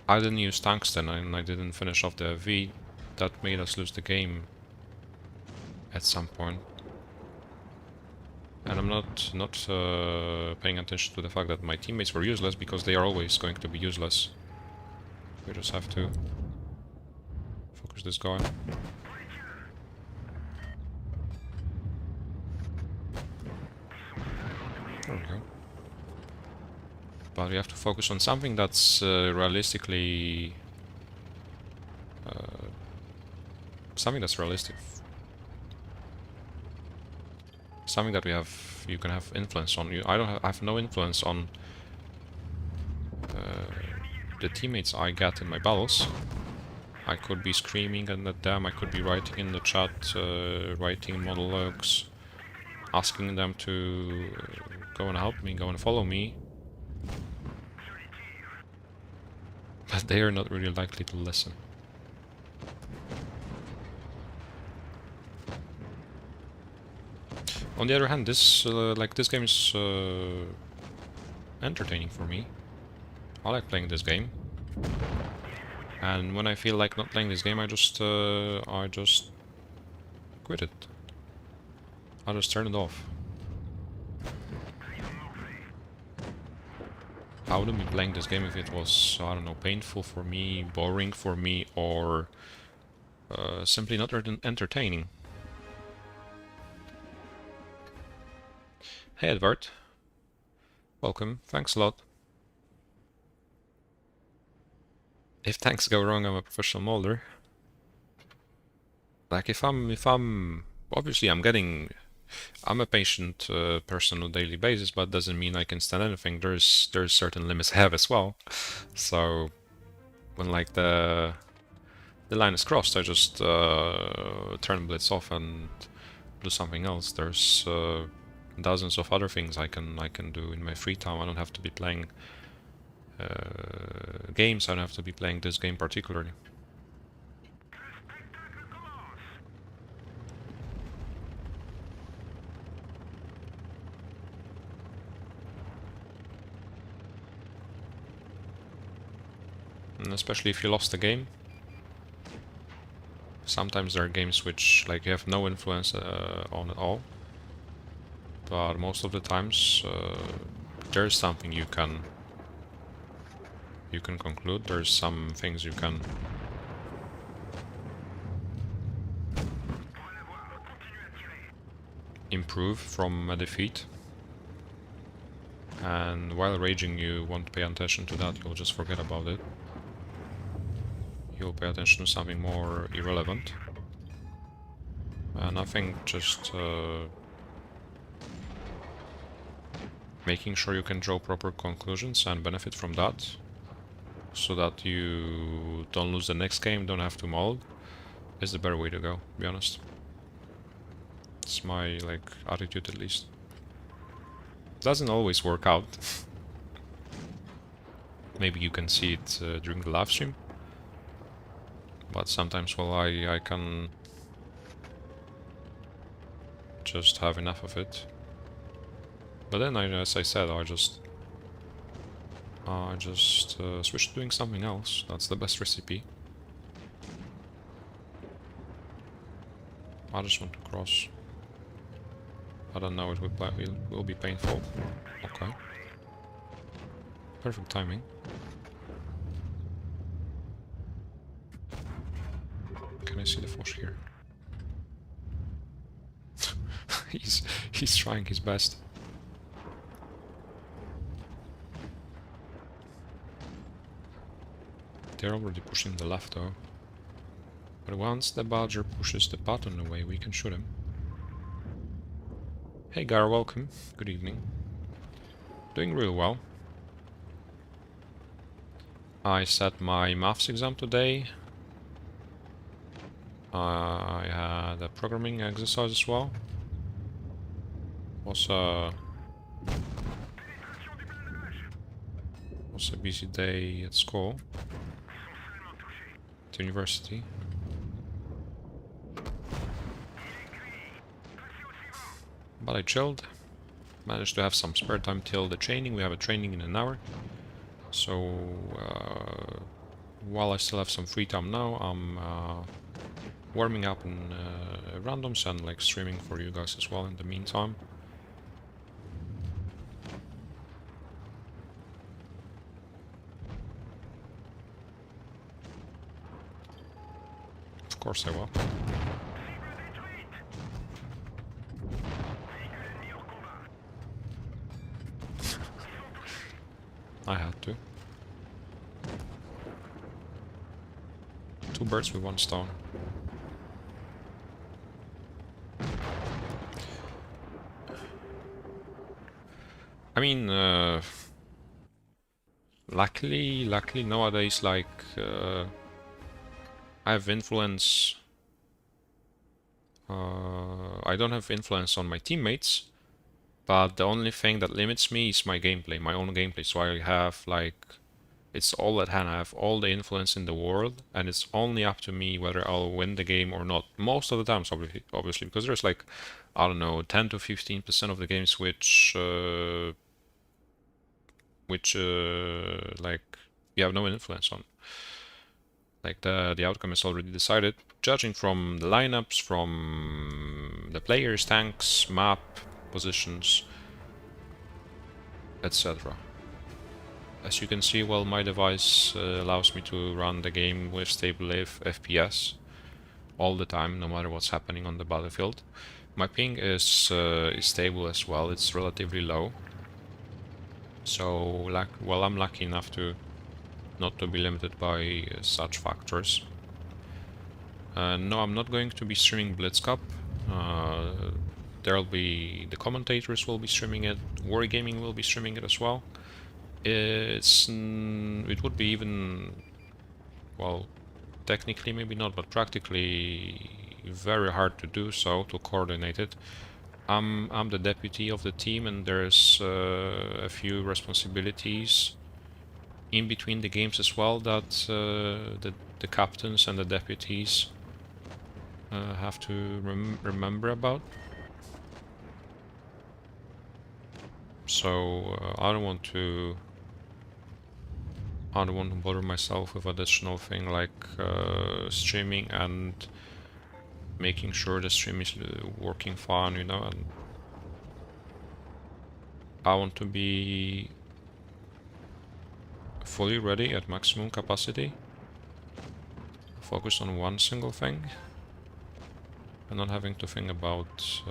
Speaker 1: I didn't use tungsten and I didn't finish off the FV. That made us lose the game at some point. And I'm not paying attention to the fact that my teammates were useless, because they are always going to be useless. We just have to focus this guy. There we go. But we have to focus on something that's realistically... something that's realistic. Something that you can have influence on. I have no influence on the teammates I get in my battles. I could be screaming at them, I could be writing in the chat, writing monologues, asking them to go and help me, go and follow me. But they are not really likely to listen. On the other hand, this game is entertaining for me. I like playing this game, and when I feel like not playing this game, I just quit it. I just turn it off. I wouldn't be playing this game if it was, I don't know, painful for me, boring for me, or simply not entertaining. Hey Edward, welcome, thanks a lot. If tanks go wrong, I'm a professional molder. Like if I'm obviously I'm getting I'm a patient person on a daily basis, but doesn't mean I can stand anything. There's certain limits I have as well. So when like the line is crossed, I just turn Blitz off and do something else. There's dozens of other things I can do in my free time. I don't have to be playing games. I don't have to be playing this game particularly. And especially if you lost the game. Sometimes there are games which like you have no influence on at all. But most of the times there's something you can conclude. There's some things you can improve from a defeat. And while raging you won't pay attention to that, you'll just forget about it. You'll pay attention to something more irrelevant. And I think just making sure you can draw proper conclusions and benefit from that, so that you don't lose the next game, don't have to mold, is the better way to go, to be honest. It's my like attitude at least. Doesn't always work out. Maybe you can see it during the live stream. But sometimes, well, I can just have enough of it. But then, as I said, I just switch to doing something else. That's the best recipe. I just want to cross. I don't know, it will be painful. Okay. Perfect timing. Can I see the Fosh here? he's trying his best. They're already pushing the left though. But once the Badger pushes the button away, we can shoot him. Hey Gar, welcome. Good evening. Doing real well. I sat my maths exam today. I had a programming exercise as well. Was a busy day at school. At university. But I chilled. Managed to have some spare time till the training. We have a training in an hour. So while I still have some free time now, I'm warming up in randoms and like streaming for you guys as well in the meantime. Of course I will. I had to. 2 birds with 1 stone. I mean, luckily nowadays, like, I have influence. I don't have influence on my teammates, but the only thing that limits me is my gameplay, my own gameplay. So I have, like, it's all at hand. I have all the influence in the world, and it's only up to me whether I'll win the game or not. Most of the times, obviously, because there's like, I don't know, 10 to 15% of the games which like you have no influence on. Like the outcome is already decided, judging from the lineups, from the players, tanks, map, positions, etc. As you can see, well, my device allows me to run the game with stable FPS all the time, no matter what's happening on the battlefield. My ping is stable as well. It's relatively low. So, well, I'm lucky enough to not to be limited by such factors. No, I'm not going to be streaming Blitz Cup. there'll be the commentators will be streaming it, Wargaming will be streaming it as well. It would be even, well, technically maybe not, but practically very hard to do so, to coordinate it. I'm the deputy of the team, and there's a few responsibilities in between the games as well that the captains and the deputies have to remember about. So I don't want to bother myself with additional thing like streaming and making sure the stream is working fine, you know, and I want to be fully ready at maximum capacity, focus on one single thing, and not having to think about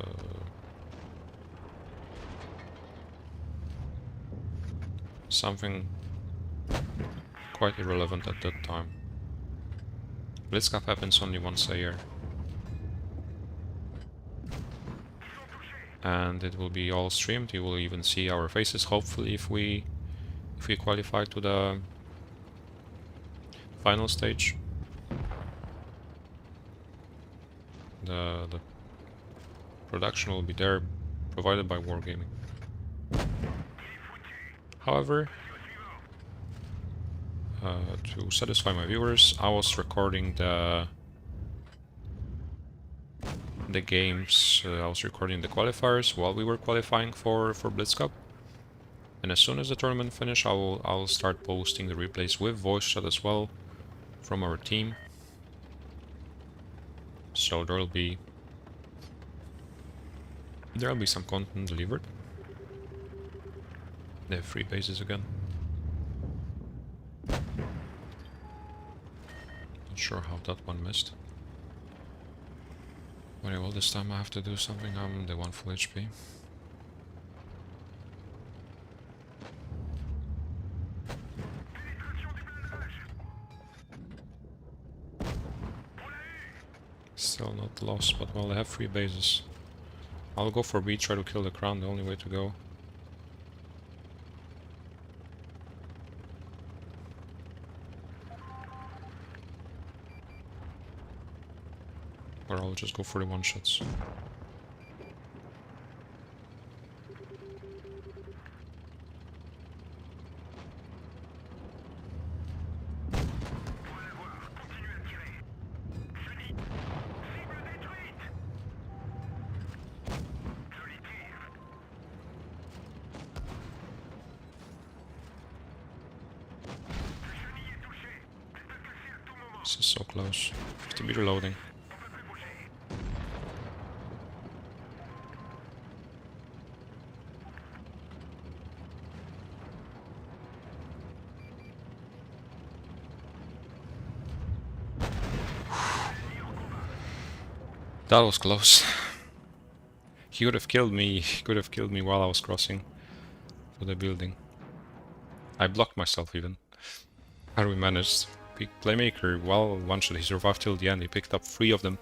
Speaker 1: something quite irrelevant at that time. BlitzCap happens only once a year. And it will be all streamed. You will even see our faces, hopefully, if we qualify to the final stage. The production will be there, provided by Wargaming. However, to satisfy my viewers, I was recording the games, I was recording the qualifiers while we were qualifying for BlitzCap. And as soon as the tournament finishes, I'll start posting the replays with voice chat as well from our team. So there'll be some content delivered. They have 3 bases again. Not sure how that one missed. Very well, this time I have to do something. I'm the one full HP. Still not lost, but well, I have 3 bases. I'll go for B, try to kill the crown, the only way to go. Or I'll just go for the one-shots. This is so close. 50-meter loading. That was close. He could have killed me. He could have killed me while I was crossing to the building. I blocked myself even. How we managed? Playmaker, well, one-shot. He survived till the end. He picked up 3 of them.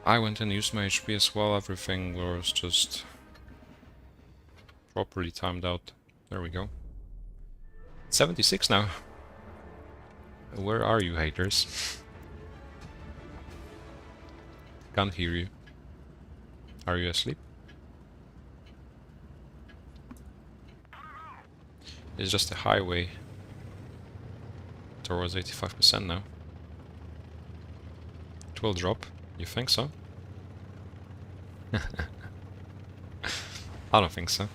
Speaker 1: I went and used my HP as well. Everything was just properly timed out. There we go. 76 now. Where are you, haters? Can't hear you. Are you asleep? It's just a highway towards 85% now. It will drop. You think so? I don't think so.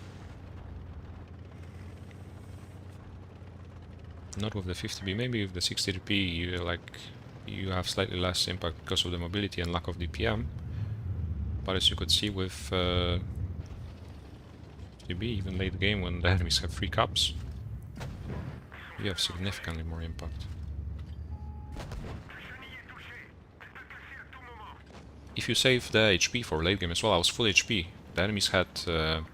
Speaker 1: Not with the 50B. Maybe with the 60p you have slightly less impact because of the mobility and lack of DPM. But as you could see with 50B, even late game when the enemies have 3 caps, you have significantly more impact. If you save the HP for late game as well, I was full HP. The enemies had 3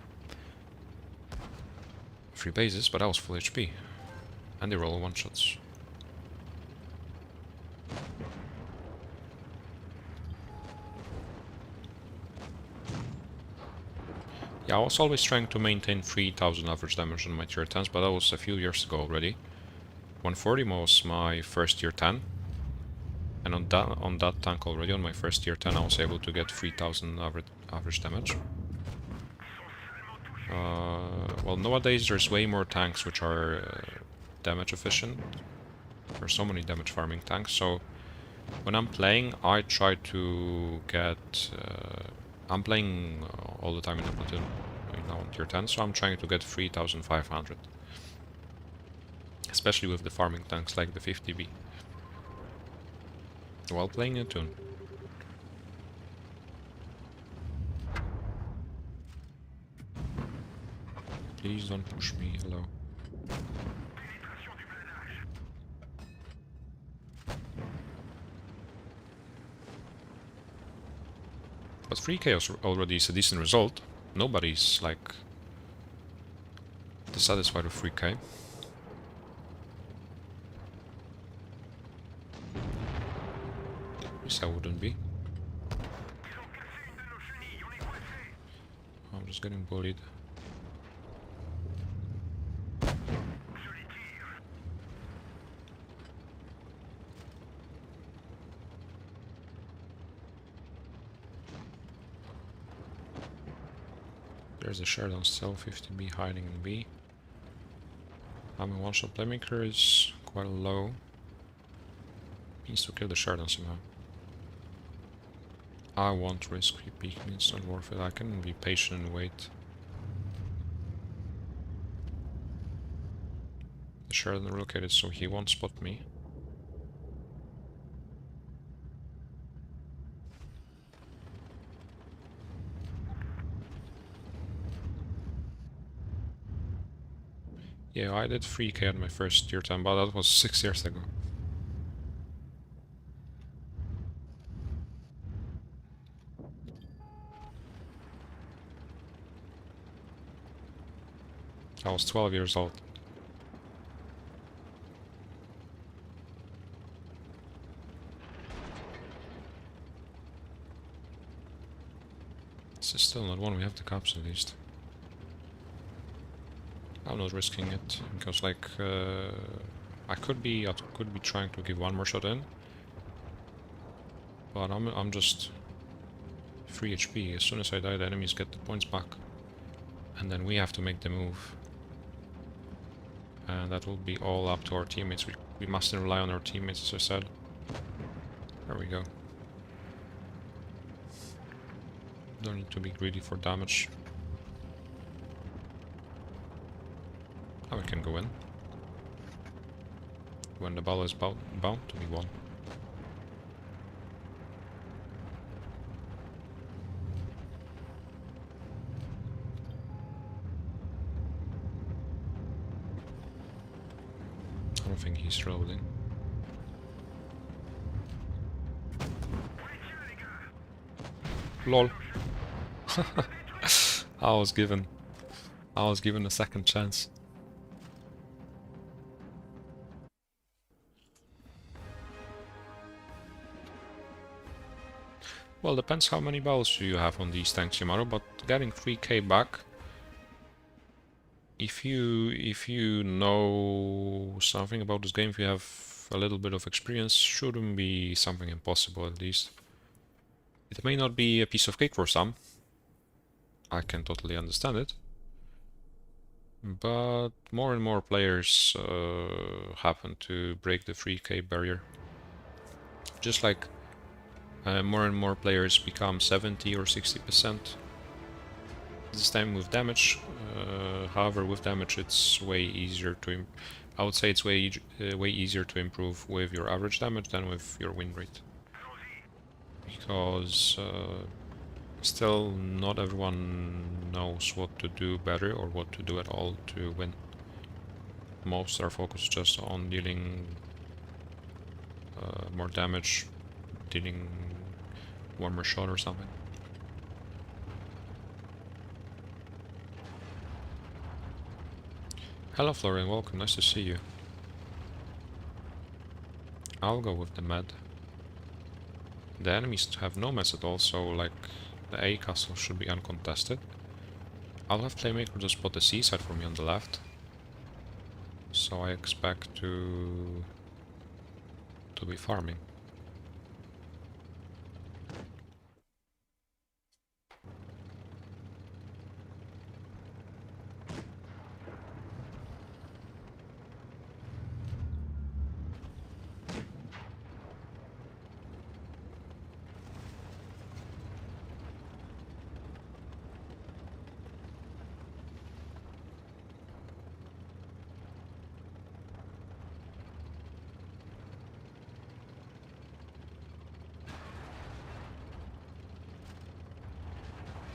Speaker 1: bases, but I was full HP. And they were all one-shots. Yeah, I was always trying to maintain 3000 average damage on my tier 10s, but that was a few years ago already. 140 was my first tier 10. And on that tank already, on my first tier 10, I was able to get 3000 average damage. Well, nowadays there's way more tanks which are damage efficient. There's so many damage farming tanks, so when I'm playing, I try to get... I'm playing all the time in the platoon, right now on tier 10, so I'm trying to get 3500. Especially with the farming tanks like the 50B. While playing a tune. Please don't push me, hello. But 3k already is a decent result. Nobody's like dissatisfied with 3k. At least I wouldn't be. I'm just getting bullied. There's a shard on cell 50B hiding in B. I'm a one-shot playmaker is quite low. Needs to kill the shard on somehow. I won't risk peeking, it's not worth it. I can be patient and wait. The shard relocated so he won't spot me. Yeah, I did 3k at my first tier 10, but that was 6 years ago. I was 12 years old. This is still not one, we have the caps at least. I'm not risking it, because like, I could be trying to give one more shot in. But I'm just 3 HP. As soon as I die, the enemies get the points back. And then we have to make the move. And that will be all up to our teammates. We mustn't rely on our teammates, as I said. There we go. Don't need to be greedy for damage. Now we can go in. When the ball is bound to be won. I don't think he's reloading. LOL. I was given a second chance. Well, depends how many battles you have on these tanks, Yamaru, but getting 3k back, if you know something about this game, if you have a little bit of experience, shouldn't be something impossible at least. It may not be a piece of cake for some. I can totally understand it. But more and more players happen to break the 3k barrier. Just like more and more players become 70 or 60%. This time with damage. However, with damage it's way easier to... I would say it's way easier to improve with your average damage than with your win rate. Because still not everyone knows what to do better or what to do at all to win. Most are focused just on dealing more damage, dealing one more shot or something. Hello Florian, welcome, nice to see you. I'll go with the med. The enemies have no meds at all, so like the A castle should be uncontested. I'll have Playmaker just spot the seaside for me on the left. So I expect to be farming.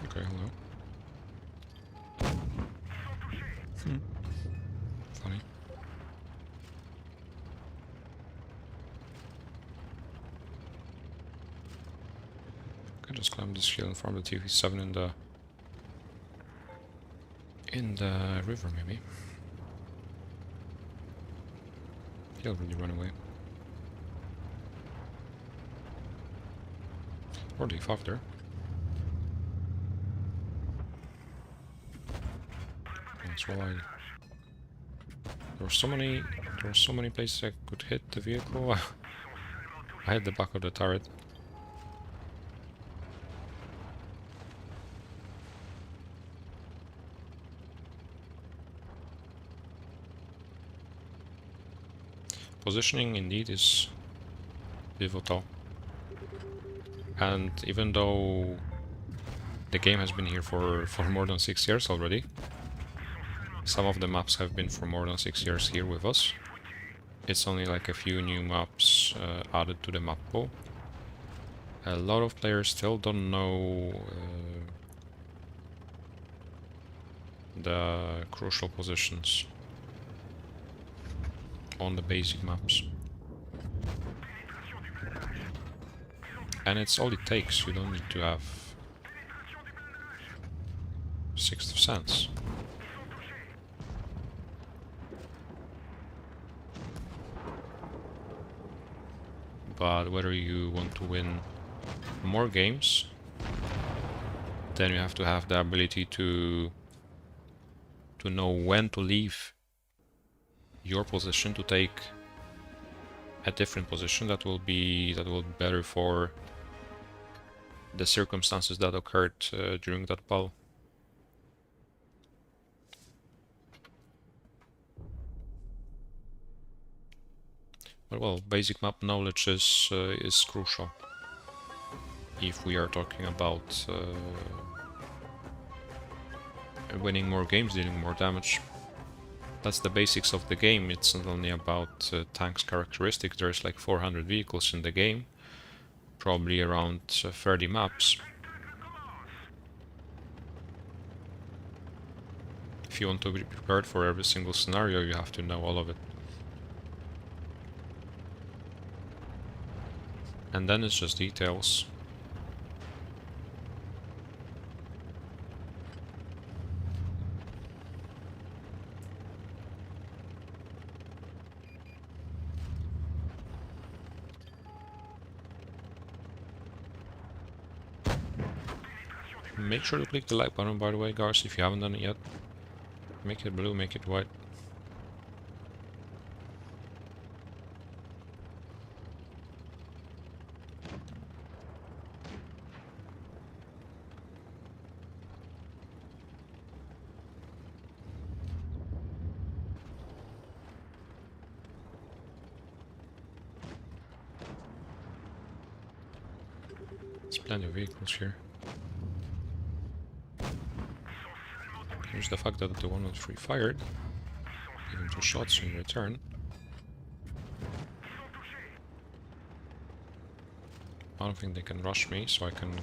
Speaker 1: Okay, hello. Funny. I just climb this hill and farm the TV7 in the river, maybe. He'll really run away. Or D5 there. That's well, there were so many places I could hit the vehicle. I hit the back of the turret. Positioning indeed is pivotal. And even though the game has been here for more than 6 years already, some of the maps have been for more than 6 years here with us. It's only like a few new maps added to the map pool. A lot of players still don't know the crucial positions on the basic maps. And it's all it takes, you don't need to have Sixth Sense. But whether you want to win more games, then you have to have the ability to know when to leave your position to take a different position that will be better for the circumstances that occurred during that battle. But well, basic map knowledge is crucial if we are talking about winning more games, dealing more damage. That's the basics of the game. It's not only about tanks characteristics. There's like 400 vehicles in the game, probably around 30 maps. If you want to be prepared for every single scenario, you have to know all of it. And then it's just details. Make sure to click the like button, by the way, guys, if you haven't done it yet. Make it blue, make it white. There's plenty of vehicles here. Here's the fact that the one was free fired, even 2 shots in return. I don't think they can rush me, so I can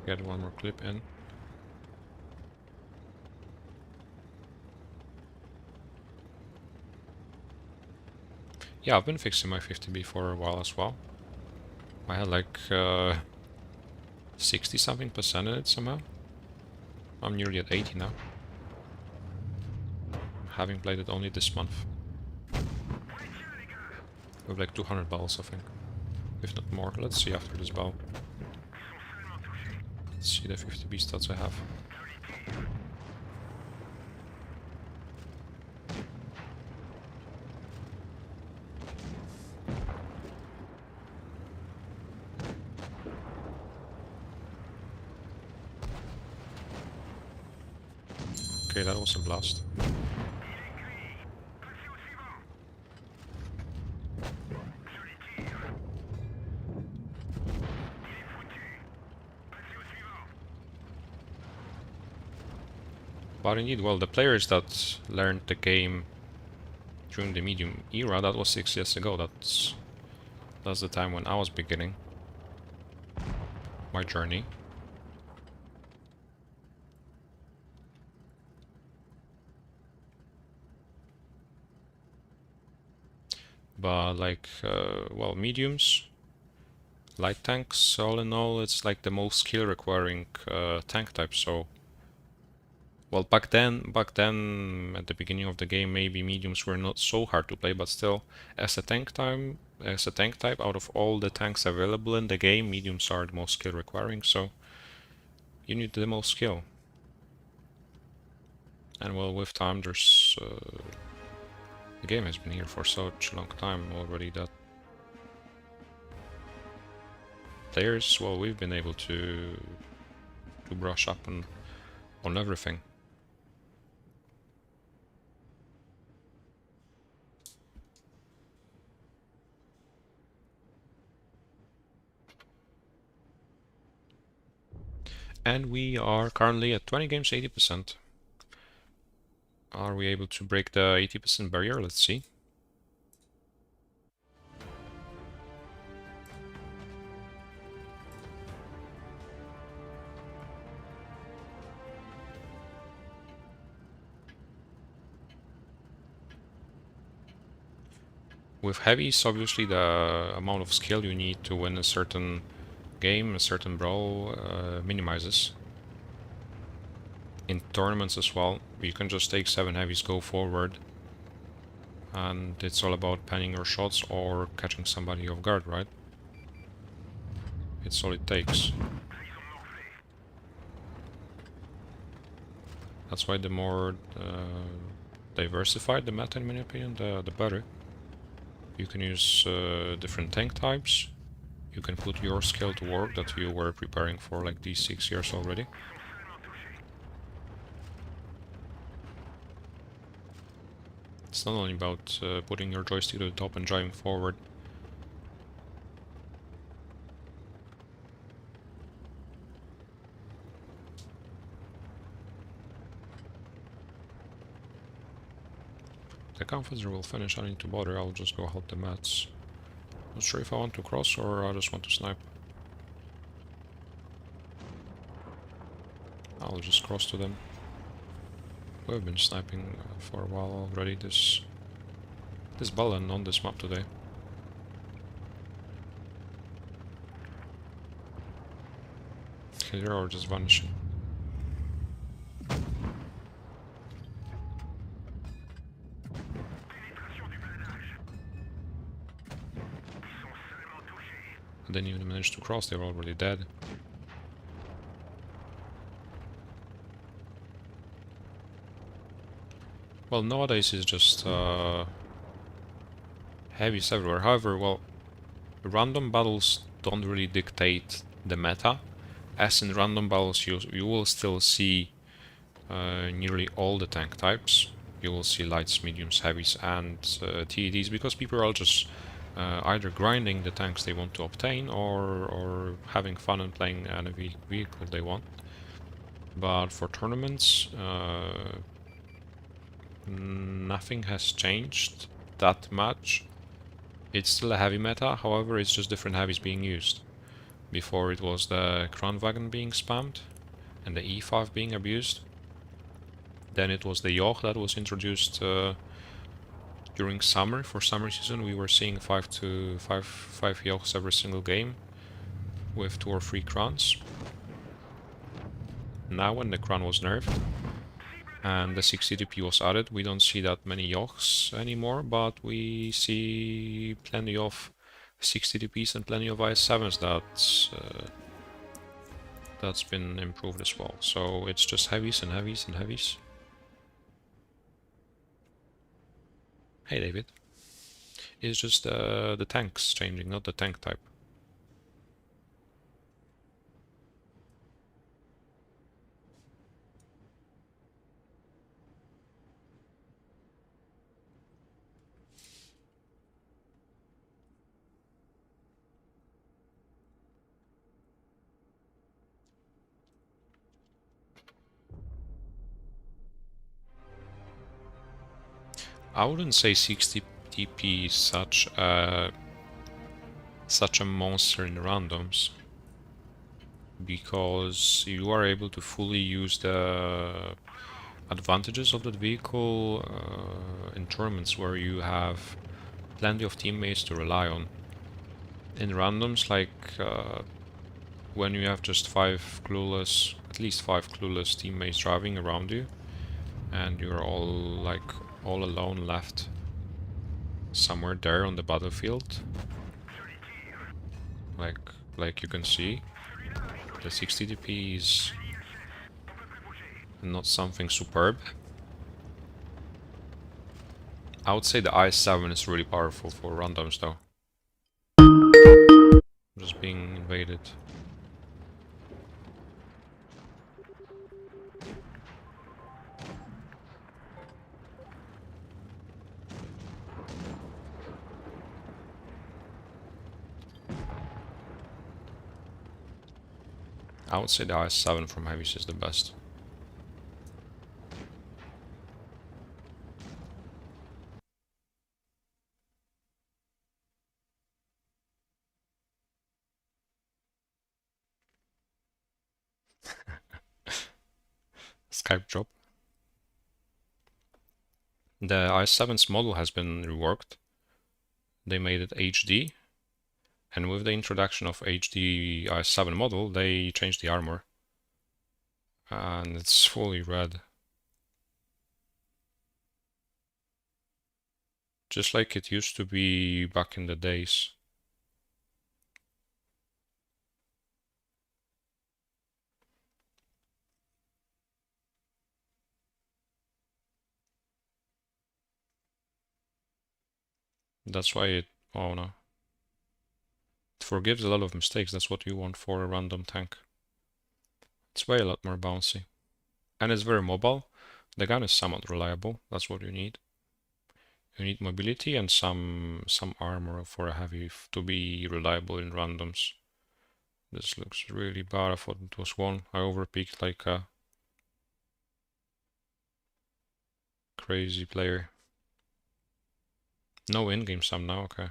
Speaker 1: get one more clip in. Yeah, I've been fixing my 50B for a while as well. I had like 60 something percent in it somehow. I'm nearly at 80 now, having played it only this month. With like 200 battles, I think, if not more. Let's see after this battle. Let's see the 50B stats I have. Okay, that was a blast. But indeed, well, the players that learned the game during the medium era, that was 6 years ago. That's the time when I was beginning my journey. But like, well, mediums, light tanks, all in all, it's like the most skill requiring tank type. So, well, back then, at the beginning of the game, maybe mediums were not so hard to play, but still, as a tank type, out of all the tanks available in the game, mediums are the most skill requiring. So, you need the most skill. And well, with time, there's the game has been here for such a long time already that players, well, we've been able to brush up on everything. And we are currently at 20 games, 80%. Are we able to break the 80% barrier? Let's see. With heavies, obviously the amount of skill you need to win a certain game, a certain brawl, minimizes. In tournaments as well, you can just take 7 heavies, go forward, and it's all about panning your shots or catching somebody off guard, right? It's all it takes. That's why the more diversified the meta, in my opinion, the better. You can use different tank types. You can put your skill to work that you were preparing for like these 6 years already. It's not only about putting your joystick to the top and driving forward. The confessor will finish, I don't need to bother, I'll just go help the mats. Not sure if I want to cross or I just want to snipe. I'll just cross to them. We've been sniping for a while already, this balloon on this map today. They're all just vanishing. I didn't even manage to cross, they were already dead. Well, nowadays it's just heavies everywhere. However, well, random battles don't really dictate the meta. As in random battles, you will still see nearly all the tank types. You will see lights, mediums, heavies, and TEDs, because people are just either grinding the tanks they want to obtain or having fun and playing any vehicle they want. But for tournaments, nothing has changed that much. It's still a heavy meta, however, it's just different heavies being used. Before it was the Kranwagen being spammed and the E5 being abused. Then it was the Yoch that was introduced during summer. For summer season we were seeing 5 Yochs every single game with 2 or 3 Krans. Now when the Kran was nerfed and the 60 DP was added, we don't see that many Yochs anymore, but we see plenty of 60 DPs and plenty of IS7s that's been improved as well. So it's just heavies and heavies and heavies. Hey David. It's just the tanks changing, not the tank type. I wouldn't say 60 TP is such a monster in randoms, because you are able to fully use the advantages of that vehicle in tournaments where you have plenty of teammates to rely on. In randoms, like when you have just at least five clueless teammates driving around you, and you're all alone left somewhere there on the battlefield, like you can see, the 60 DP is not something superb. I would say the i7 is really powerful for randoms though. Just being invaded. I would say the i7 from heavies is the best. Skype drop. The i7's model has been reworked. They made it HD, and with the introduction of HD i7 model, they changed the armor. And it's fully red. Just like it used to be back in the days. That's why it... oh no. It forgives a lot of mistakes. That's what you want for a random tank. It's way a lot more bouncy. And it's very mobile. The gun is somewhat reliable. That's what you need. You need mobility and some armor for a heavy to be reliable in randoms. This looks really bad. I thought it was one. I overpeaked like a crazy player. No in-game sum now, okay.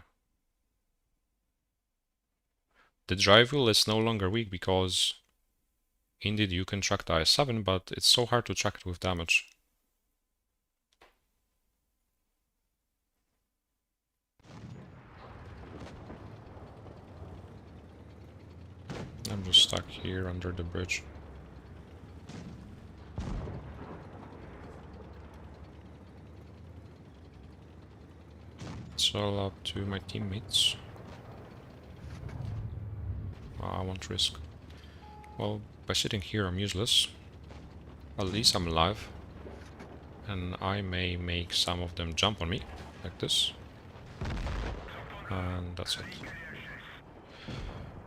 Speaker 1: The drive wheel is no longer weak because indeed you can track the i7, but it's so hard to track it with damage. I'm just stuck here under the bridge. It's all up to my teammates. I won't risk. Well, by sitting here I'm useless. At least I'm alive. And I may make some of them jump on me, like this. And that's it.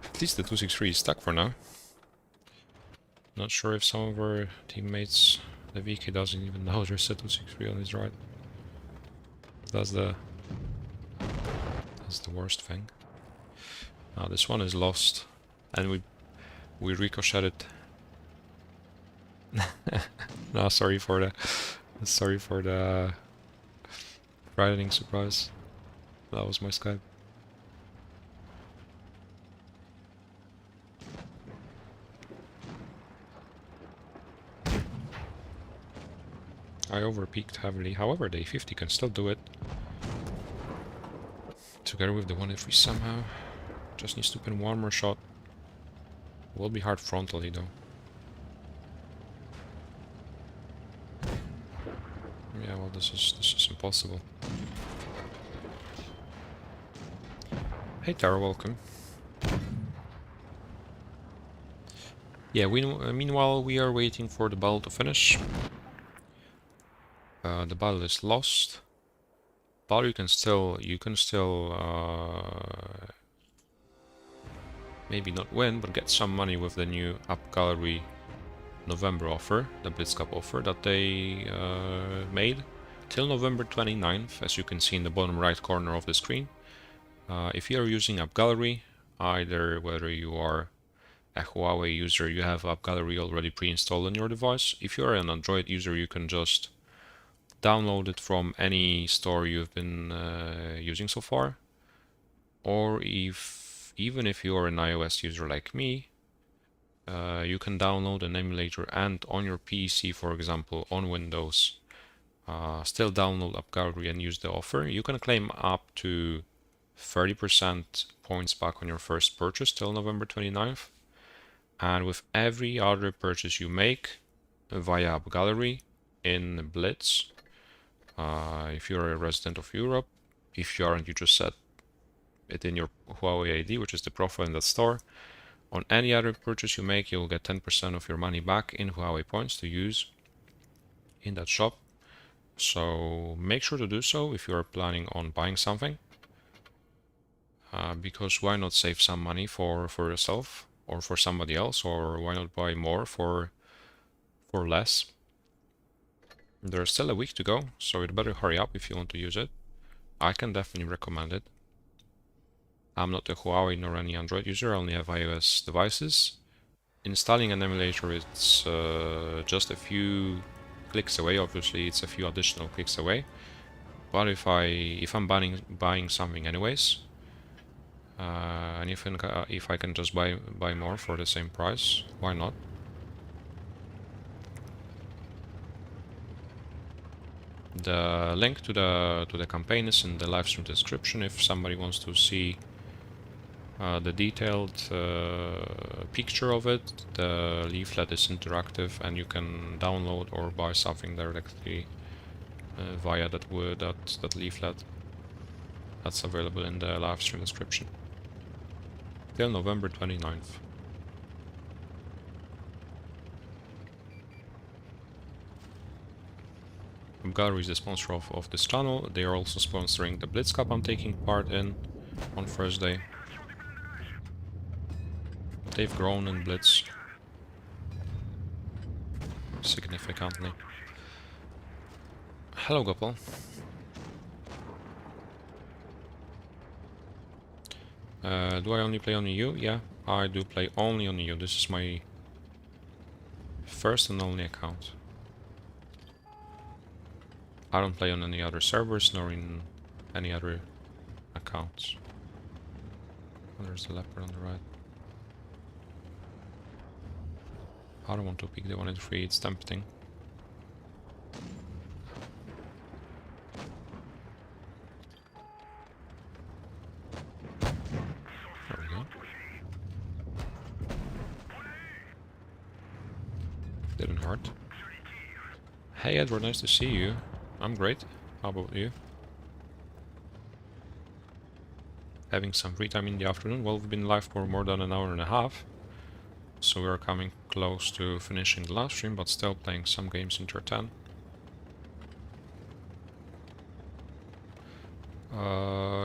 Speaker 1: At least the 263 is stuck for now. Not sure if some of our teammates, the VK doesn't even know there's a 263 on his right. That's the worst thing. This one is lost, and we ricocheted. No, sorry for the frightening surprise. That was my Skype. I overpeaked heavily. However, the A50 can still do it. Together with the 183 somehow. Just needs to pin one more shot. Will be hard frontally though. Yeah, well, this is impossible. Hey Tara, welcome. Yeah, meanwhile we are waiting for the battle to finish. The battle is lost, but you can still maybe not win, but get some money with the new AppGallery November offer, the Blitz Cup offer that they made till November 29th, as you can see in the bottom right corner of the screen. If you are using AppGallery, either whether you are a Huawei user, you have AppGallery already pre-installed on your device. If you are an Android user, you can just download it from any store you've been using so far, or even if you're an iOS user like me, you can download an emulator and on your PC, for example, on Windows, still download AppGallery and use the offer. You can claim up to 30% points back on your first purchase till November 29th. And with every other purchase you make via AppGallery in Blitz, if you're a resident of Europe, if you aren't, you just set it in your Huawei ID, which is the profile in that store. On any other purchase you make, you'll get 10% of your money back in Huawei points to use in that shop. So make sure to do so if you are planning on buying something, because why not save some money for yourself or for somebody else, or why not buy more for less? There's still a week to go, so you'd better hurry up if you want to use it. I can definitely recommend it. I'm not a Huawei nor any Android user, I only have iOS devices. Installing an emulator is just a few clicks away. Obviously it's a few additional clicks away, but if I'm buying something anyways, and if I can just buy more for the same price, why not? The link to the campaign is in the live stream description if somebody wants to see the detailed picture of it. The leaflet is interactive and you can download or buy something directly via that leaflet. That's available in the live stream description till November 29th. AppGallery is the sponsor of this channel. They are also sponsoring the Blitz Cup I'm taking part in on Thursday. They've grown in Blitz significantly. Hello, Gopal. Do I only play on EU? Yeah, I do play only on EU. This is my first and only account. I don't play on any other servers nor in any other accounts. Oh, there's the leopard on the right. I don't want to pick the 1 in 3, it's tempting. There we go. Didn't hurt. Hey Edward, nice to see you. I'm great. How about you? Having some free time in the afternoon? Well, we've been live for more than an hour and a half, so we are coming close to finishing the live stream, but still playing some games in Tier 10.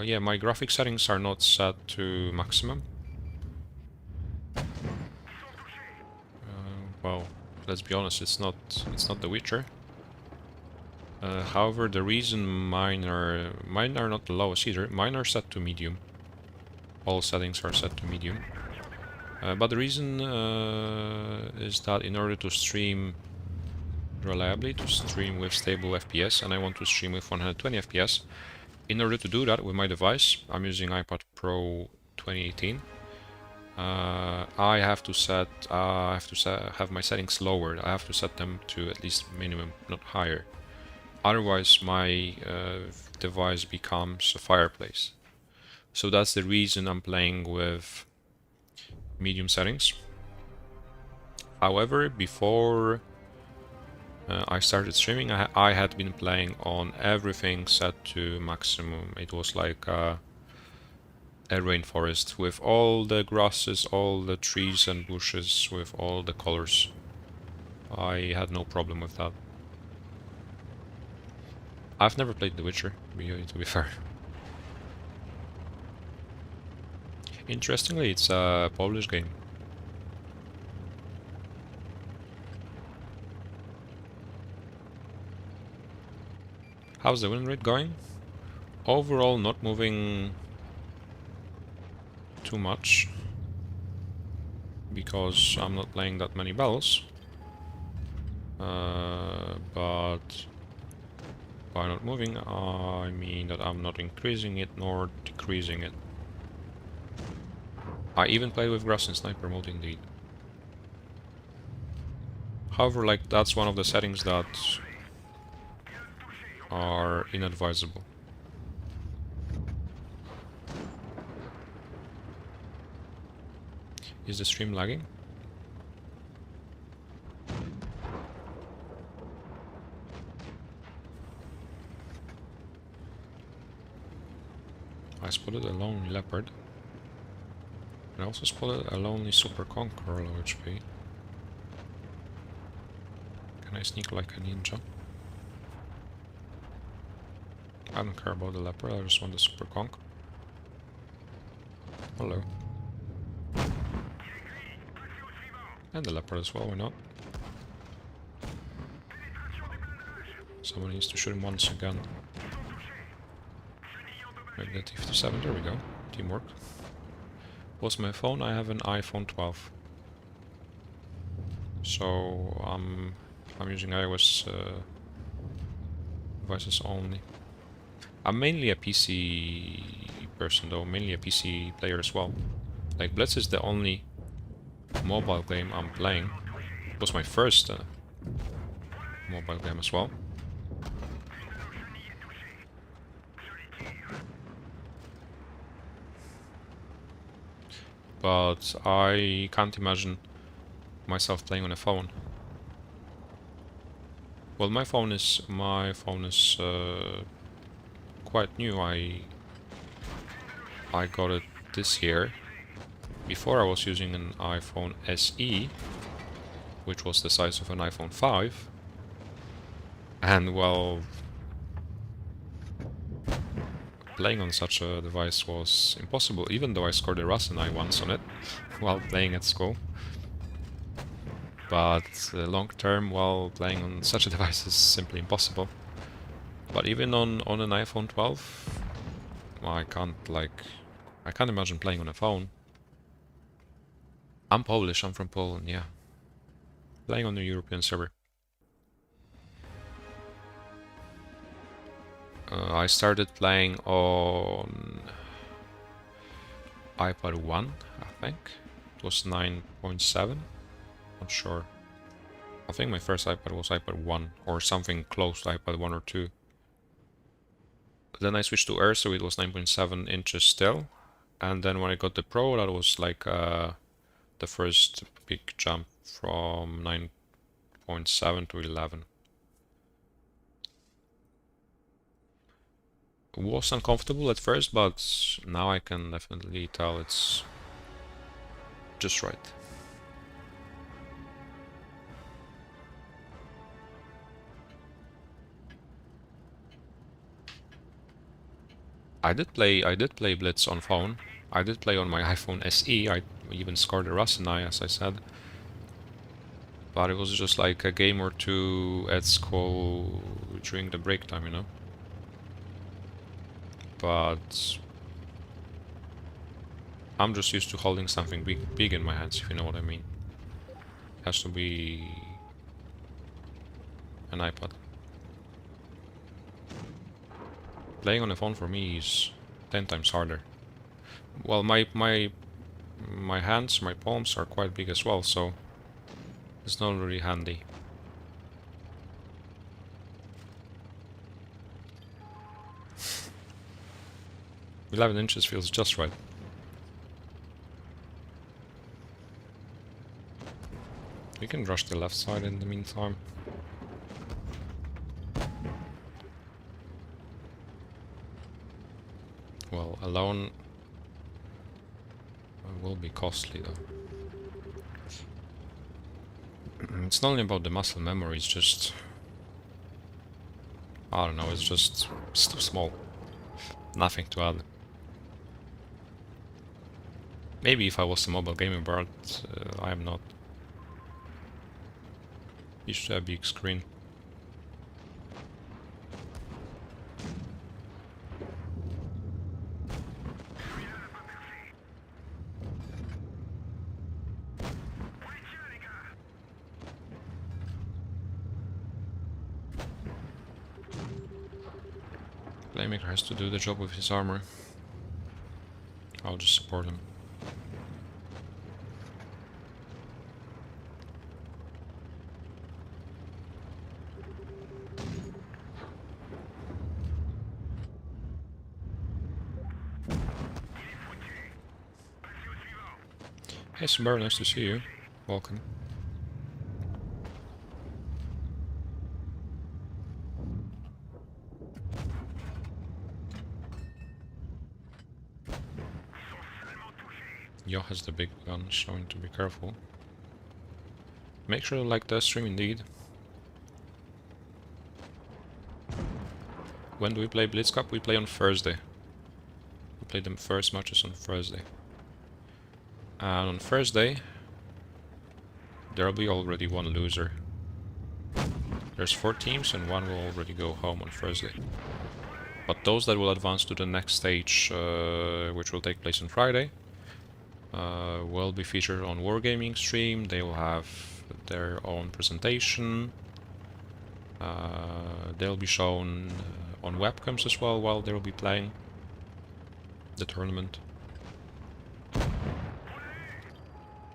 Speaker 1: Yeah, my graphic settings are not set to maximum. Well, let's be honest, it's not The Witcher. However, the reason mine are not the lowest either. Mine are set to medium. All settings are set to medium. But the reason is that in order to stream reliably, to stream with stable FPS, and I want to stream with 120 FPS, in order to do that with my device, I'm using iPad Pro 2018. I have to have my settings lowered. I have to set them to at least minimum, not higher. Otherwise, my device becomes a fireplace. So that's the reason I'm playing with medium settings. However, before I started streaming, I had been playing on everything set to maximum. It was like a rainforest with all the grasses, all the trees and bushes, with all the colors. I had no problem with that. I've never played The Witcher, to be fair. Interestingly, it's a Polish game. How's the win rate going? Overall, not moving too much, because I'm not playing that many battles. But By not moving, I mean that I'm not increasing it nor decreasing it. I even play with grass in sniper mode indeed. However, like, that's one of the settings that are inadvisable. Is the stream lagging? I spotted a lonely leopard. And I also spotted a lonely super conqueror low HP. Can I sneak like a ninja? I don't care about the leopard, I just want the super conch. Hello. And the leopard as well, why not? Someone needs to shoot him once again. Make that T57, there we go. Teamwork. What's my phone? I have an iPhone 12. So I'm using iOS devices only. I'm mainly a PC person though, mainly a PC player as well. Like Blitz is the only mobile game I'm playing. It was my first mobile game as well. But I can't imagine myself playing on a phone. Well, my phone is quite new. I got it this year. Before I was using an iPhone SE, which was the size of an iPhone 5. And well, playing on such a device was impossible, even though I scored a Rasenai once on it while playing at school. But long term, while playing on such a device is simply impossible. But even on an iPhone 12, I can't imagine playing on a phone. I'm Polish, I'm from Poland, yeah. Playing on a European server. I started playing on iPad 1, I think. It was 9.7. Not sure. I think my first iPad was iPad 1 or something close to iPad 1 or 2. Then I switched to Air, so it was 9.7 inches still. And then when I got the Pro, that was like the first big jump from 9.7 to 11. It was uncomfortable at first, but now I can definitely tell it's just right. I did play Blitz on phone. I did play on my iPhone SE. I even scored a Rasenai, as I said. But it was just like a game or two at school during the break time, you know. But I'm just used to holding something big in my hands, if you know what I mean. It has to be an iPad. Playing on a phone for me is 10 times harder. Well, my hands, my palms are quite big as well, so it's not really handy. "11 inches feels just right." We can rush the left side in the meantime. Well, alone will be costly though. It's not only about the muscle memory, it's just... I don't know, it's too small. Nothing to add. Maybe if I was a mobile gamer, but I am not. Used to have a big screen. Playmaker has to do the job with his armor. I'll just support him. Hey Sumber, nice to see you. Welcome. Yo has the big gun, showing to be careful. Make sure to like the stream indeed. When do we play Blitz Cup? We play on Thursday. We play them first matches on Thursday. And on Thursday, there'll be already one loser. There's 4 teams and one will already go home on Thursday. But those that will advance to the next stage, which will take place on Friday, will be featured on Wargaming stream. They will have their own presentation. They'll be shown on webcams as well while they'll be playing the tournament.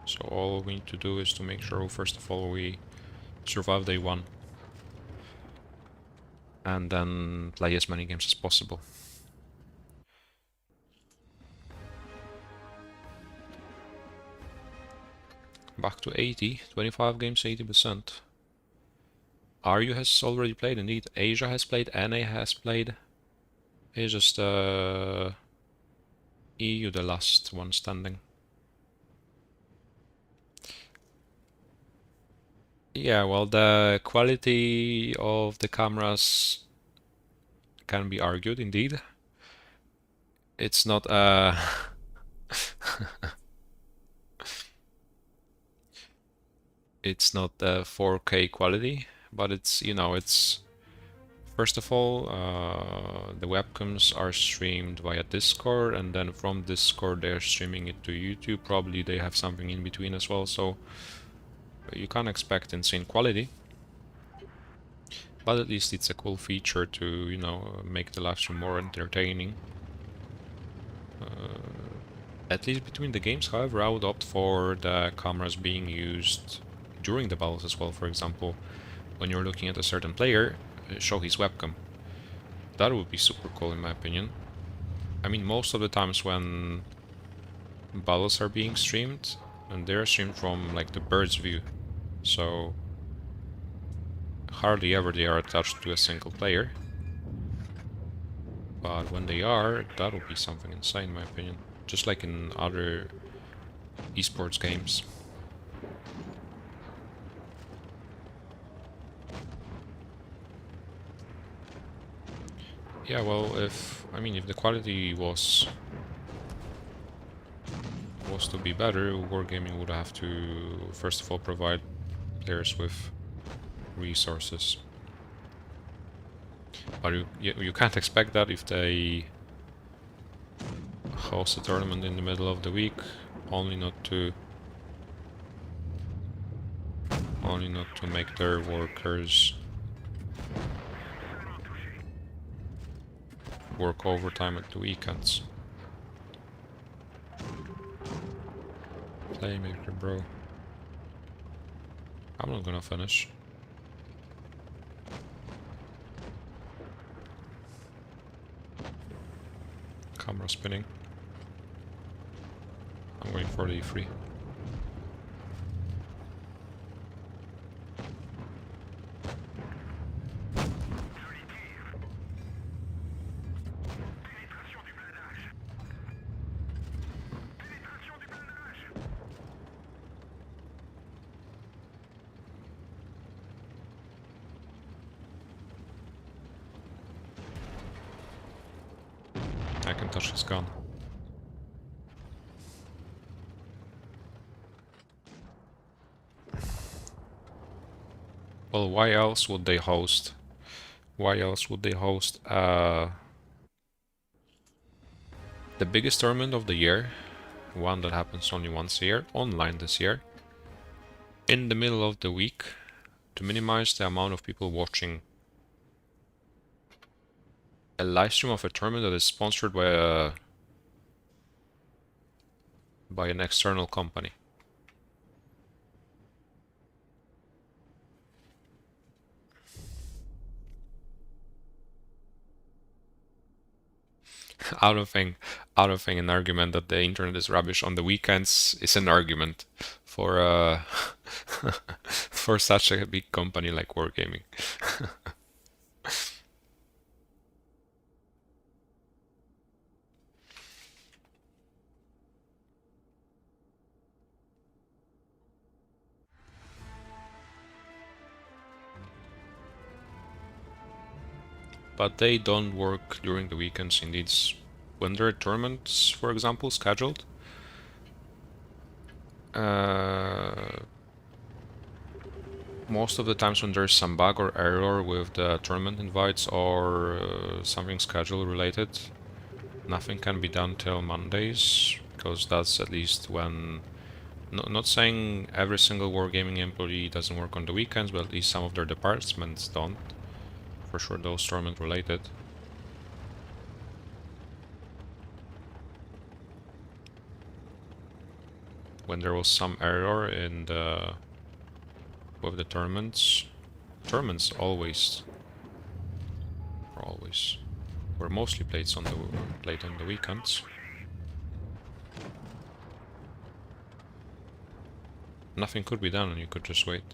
Speaker 1: So all we need to do is to make sure, first of all, we survive day 1. And then play as many games as possible. Back to 80, 25 games, 80%. RU has already played, indeed. Asia has played, NA has played. It's just EU, the last one standing. Yeah, well, the quality of the cameras can be argued, indeed. It's not it's not 4K quality, but it's, you know, it's, first of all, the webcams are streamed via Discord, and then from Discord they're streaming it to YouTube. Probably they have something in between as well, so you can't expect insane quality. But at least it's a cool feature to, you know, make the live stream more entertaining. At least between the games, however, I would opt for the cameras being used during the battles as well. For example, when you're looking at a certain player, show his webcam. That would be super cool in my opinion. I mean, most of the times when battles are being streamed, and they're streamed from like the bird's view, so hardly ever they are attached to a single player. But when they are, that would be something insane in my opinion. Just like in other esports games. Yeah, well, if the quality was to be better, Wargaming would have to first of all provide players with resources. But you can't expect that if they host a tournament in the middle of the week, only not to make their workers work overtime at the weekends. Playmaker, bro. I'm not gonna finish. Camera spinning. I'm going for the E3. I can touch his gun. Well, why else would they host? Why else would they host the biggest tournament of the year, one that happens only once a year, online this year, in the middle of the week, to minimize the amount of people watching a live stream of a tournament that is sponsored by an external company. I don't think an argument that the internet is rubbish on the weekends is an argument for for such a big company like Wargaming. But they don't work during the weekends. Indeed, when there are tournaments, for example, scheduled. Most of the times when there's some bug or error with the tournament invites or something schedule related, nothing can be done till Mondays, because that's at least when... not saying every single Wargaming employee doesn't work on the weekends, but at least some of their departments don't. For sure those tournament related. When there was some error in the... with the tournaments always were mostly played on the weekends. Nothing could be done and you could just wait.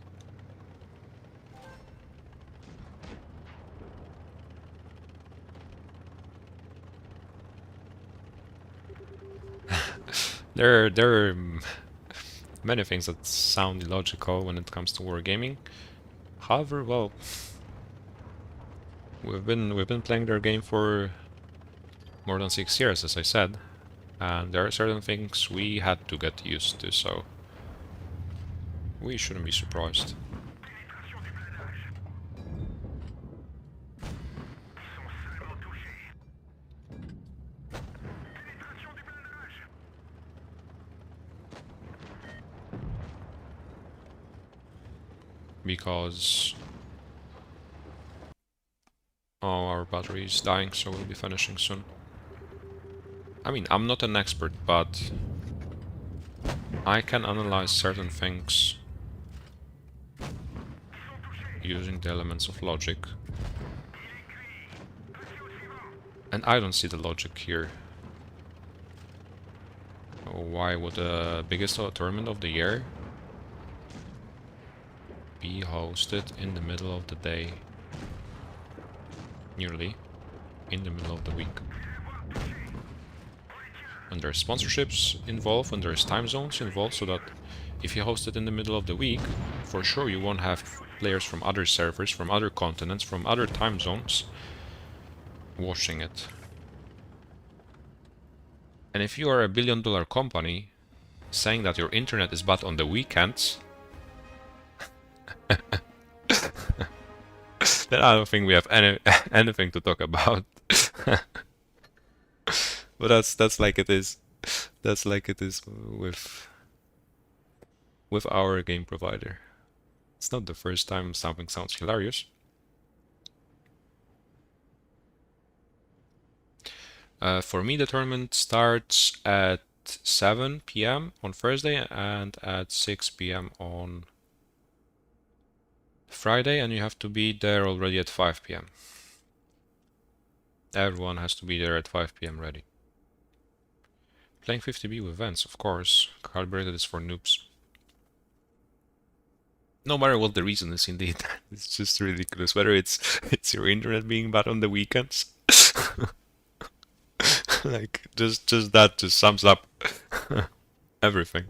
Speaker 1: There are many things that sound illogical when it comes to wargaming. However, well, we've been playing their game for more than 6 years, as I said, and there are certain things we had to get used to, so we shouldn't be surprised. Because our battery is dying, so we'll be finishing soon. I mean, I'm not an expert, but I can analyze certain things using the elements of logic. And I don't see the logic here. Why would the biggest tournament of the year be hosted in the middle of the day? Nearly in the middle of the week. When there's sponsorships involved, when there's time zones involved, so that if you host it in the middle of the week, for sure you won't have players from other servers, from other continents, from other time zones watching it. And if you are a billion-dollar company saying that your internet is bad on the weekends, then I don't think we have anything to talk about. But that's like it is. That's like it is with our game provider. It's not the first time something sounds hilarious. For me, the tournament starts at 7 p.m. on Thursday and at 6 p.m. on Friday, and you have to be there already at 5 p.m. Everyone has to be there at 5 p.m. ready. Playing 50B with vents, of course. Calibrated is for noobs. No matter what the reason is, indeed. It's just ridiculous. Whether it's your internet being bad on the weekends. Like, just that just sums up everything.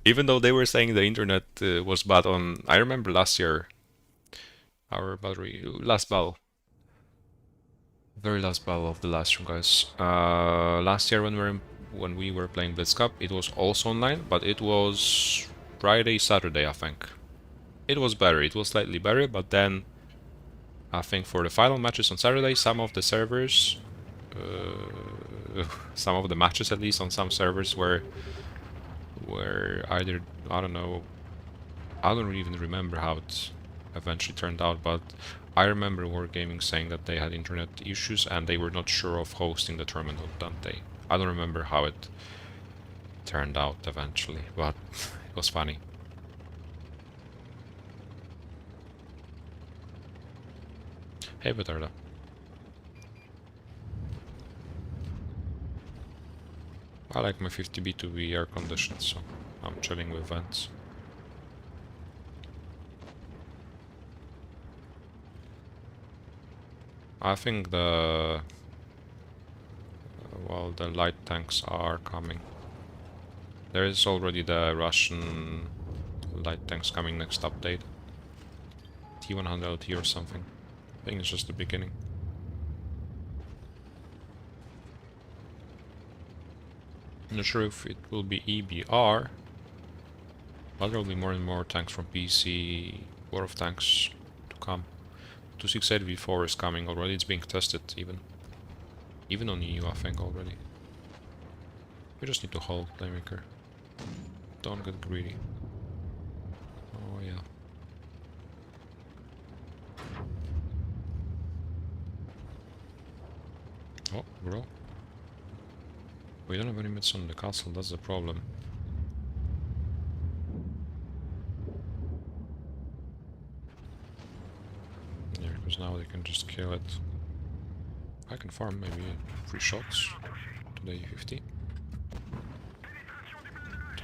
Speaker 1: Even though they were saying the internet was bad on... I remember last year, our battery... last battle. Very last battle of the last stream, guys. Last year when we were playing Blitz Cup, it was also online, but it was Friday, Saturday, I think. It was better, it was slightly better, but then I think for the final matches on Saturday, some of the servers... some of the matches, at least on some servers, were either, I don't know, I don't even remember how eventually turned out, but I remember Wargaming saying that they had internet issues and they were not sure of hosting the tournament on that day. I don't remember how it turned out eventually, but it was funny. Hey, Batarda. I like my 50B to be air conditioned, so I'm chilling with vents. I think the light tanks are coming. There is already the Russian light tanks coming next update. T100LT or something. I think it's just the beginning. I'm not sure if it will be EBR, but there will be more and more tanks from PC, War of Tanks to come. 268V4 is coming already, it's being tested even on EU I think already. We just need to hold Playmaker. Don't get greedy. Oh yeah. Oh, bro. We don't have any mids on the castle, that's the problem. Yeah, because now they can just kill it. I can farm maybe 3 shots to the E50.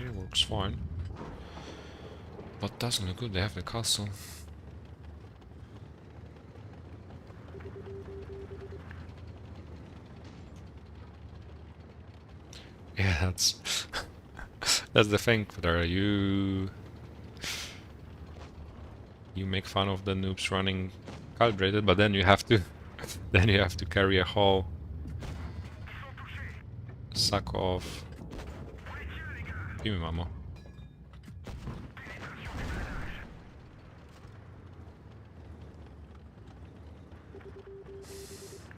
Speaker 1: It works fine. But doesn't look good, they have the castle. Yeah, that's that's the thing, Fedora. You make fun of the noobs running calibrated, but then you have to carry a whole sack of give me ammo.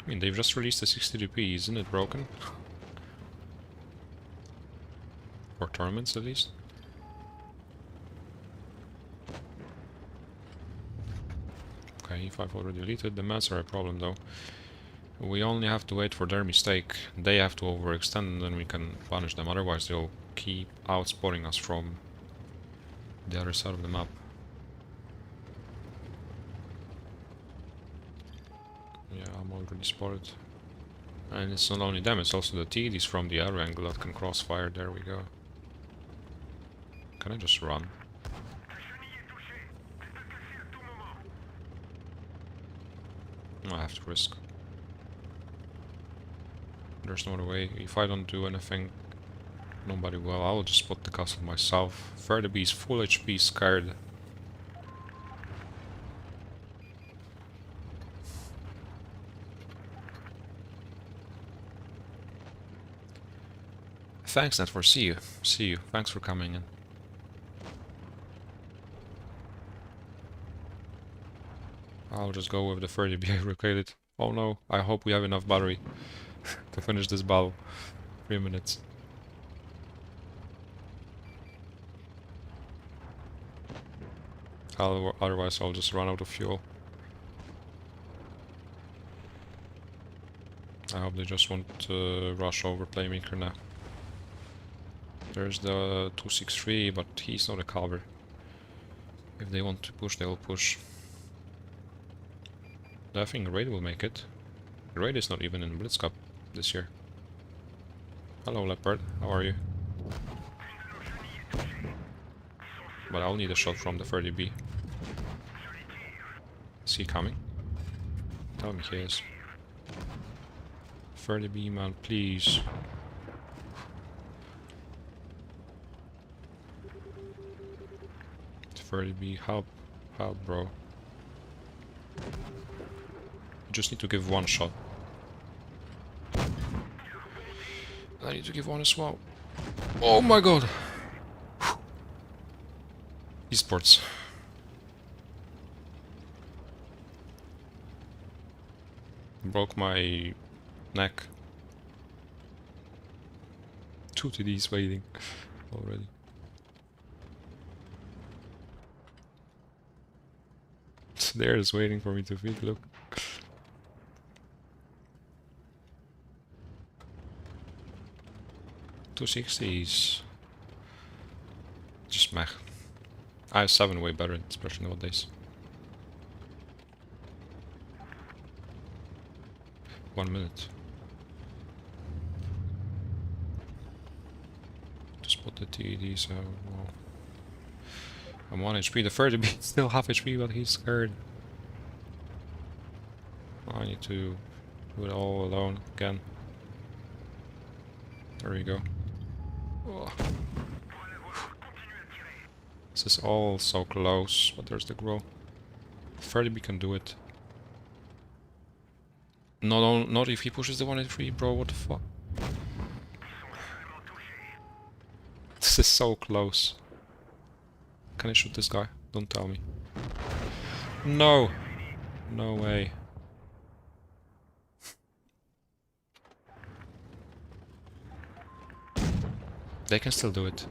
Speaker 1: I mean, they've just released the 60DP, isn't it broken? For tournaments, at least. Okay, E5 already deleted. The mats are a problem, though. We only have to wait for their mistake. They have to overextend, and then we can punish them. Otherwise, they'll keep outspotting us from the other side of the map. Yeah, I'm already spotted. And it's not only them, it's also the TDs from the other angle that can crossfire. There we go. Can I just run? I have to risk. There's no other way. If I don't do anything, nobody will. I will just spot the castle myself. Verdebi is full HP, scared. Thanks, Net, for see you. See you. Thanks for coming in. I'll just go with the 30B I relocated. Oh no, I hope we have enough battery to finish this battle. 3 minutes. Otherwise I'll just run out of fuel. I hope they just won't rush over Playmaker now. There's the 263, but he's not a caliber. If they want to push, they'll push. I think Raid will make it. Raid is not even in Blitz Cup this year. Hello, Leopard. How are you? But I'll need a shot from the 30B. Is he coming? Tell me he is. 30B, man, please. B, help, bro. You just need to give one shot. I need to give one as well. Oh my god! Esports. Broke my neck. 2 TDs waiting already. They're just waiting for me to feed, look. $260s. Just meh. I have 7 way better, especially nowadays. 1 minute. Just put the TED, so well. I'm 1 HP. The third be still half HP, but he's scared. I need to do it all alone again. There we go. Oh. This is all so close, but there's the grow. 30B can do it. Not if he pushes the 183, bro, what the fuck? This is so close. Can I shoot this guy? Don't tell me. No! No way. They can still do it.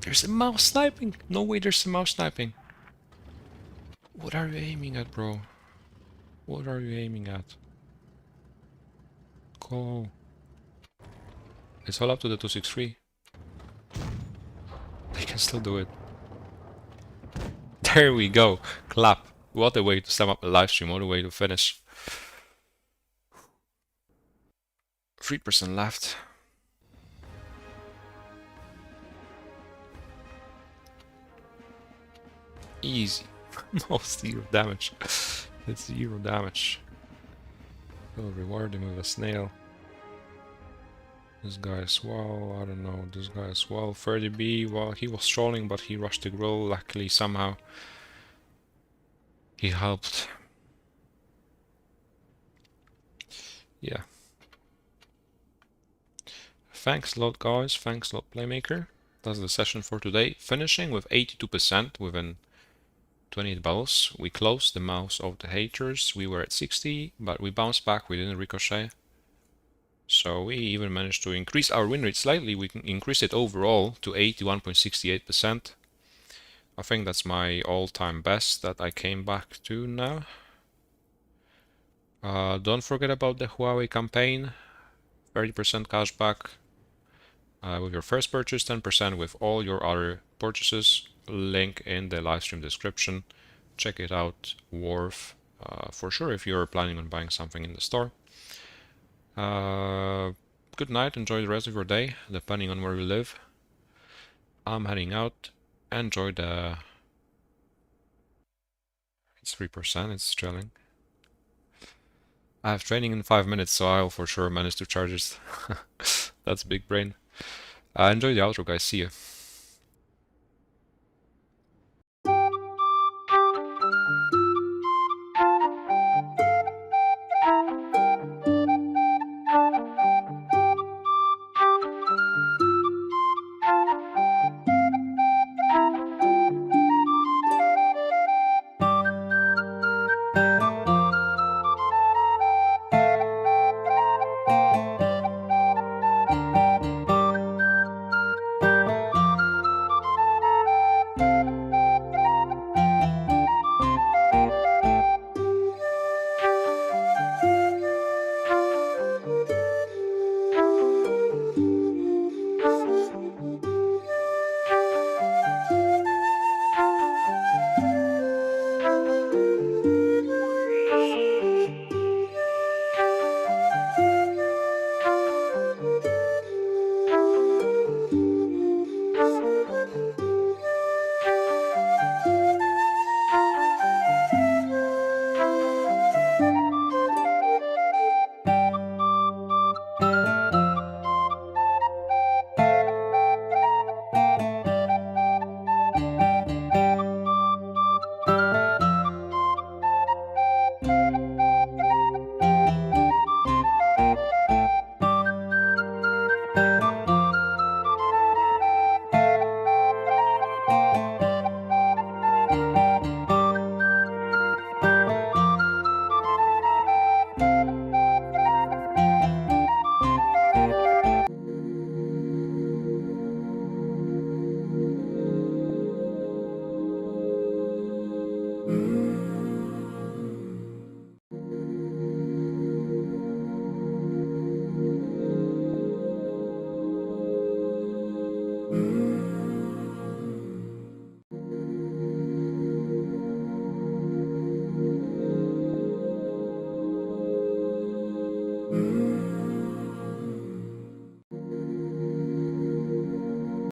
Speaker 1: There's a mouse sniping! No way there's a mouse sniping. What are you aiming at, bro? What are you aiming at? Go. It's all up to the 263. They can still do it. There we go. Clap. What a way to sum up a live stream. What a way to finish. 3% left. Easy. No, 0 damage. It's 0 damage. We'll reward him with a snail. This guy as well, I don't know, this guy as well. 30B, well, he was trolling, but he rushed the grill. Luckily, somehow, he helped. Yeah. Thanks a lot, guys. Thanks a lot, Playmaker. That's the session for today. Finishing with 82% within 28 battles. We closed the mouths of the haters. We were at 60, but we bounced back. We didn't ricochet. So we even managed to increase our win rate slightly. We can increase it overall to 81.68%. I think that's my all-time best that I came back to now. Don't forget about the Huawei campaign. 30% cashback with your first purchase, 10% with all your other purchases. Link in the live stream description. Check it out, worth for sure if you're planning on buying something in the store. Good night, enjoy the rest of your day, depending on where you live. I'm heading out. Enjoy the... It's 3%, it's trailing. I have training in 5 minutes, so I'll for sure manage to charge it. That's big brain. Enjoy the outro, guys. See you.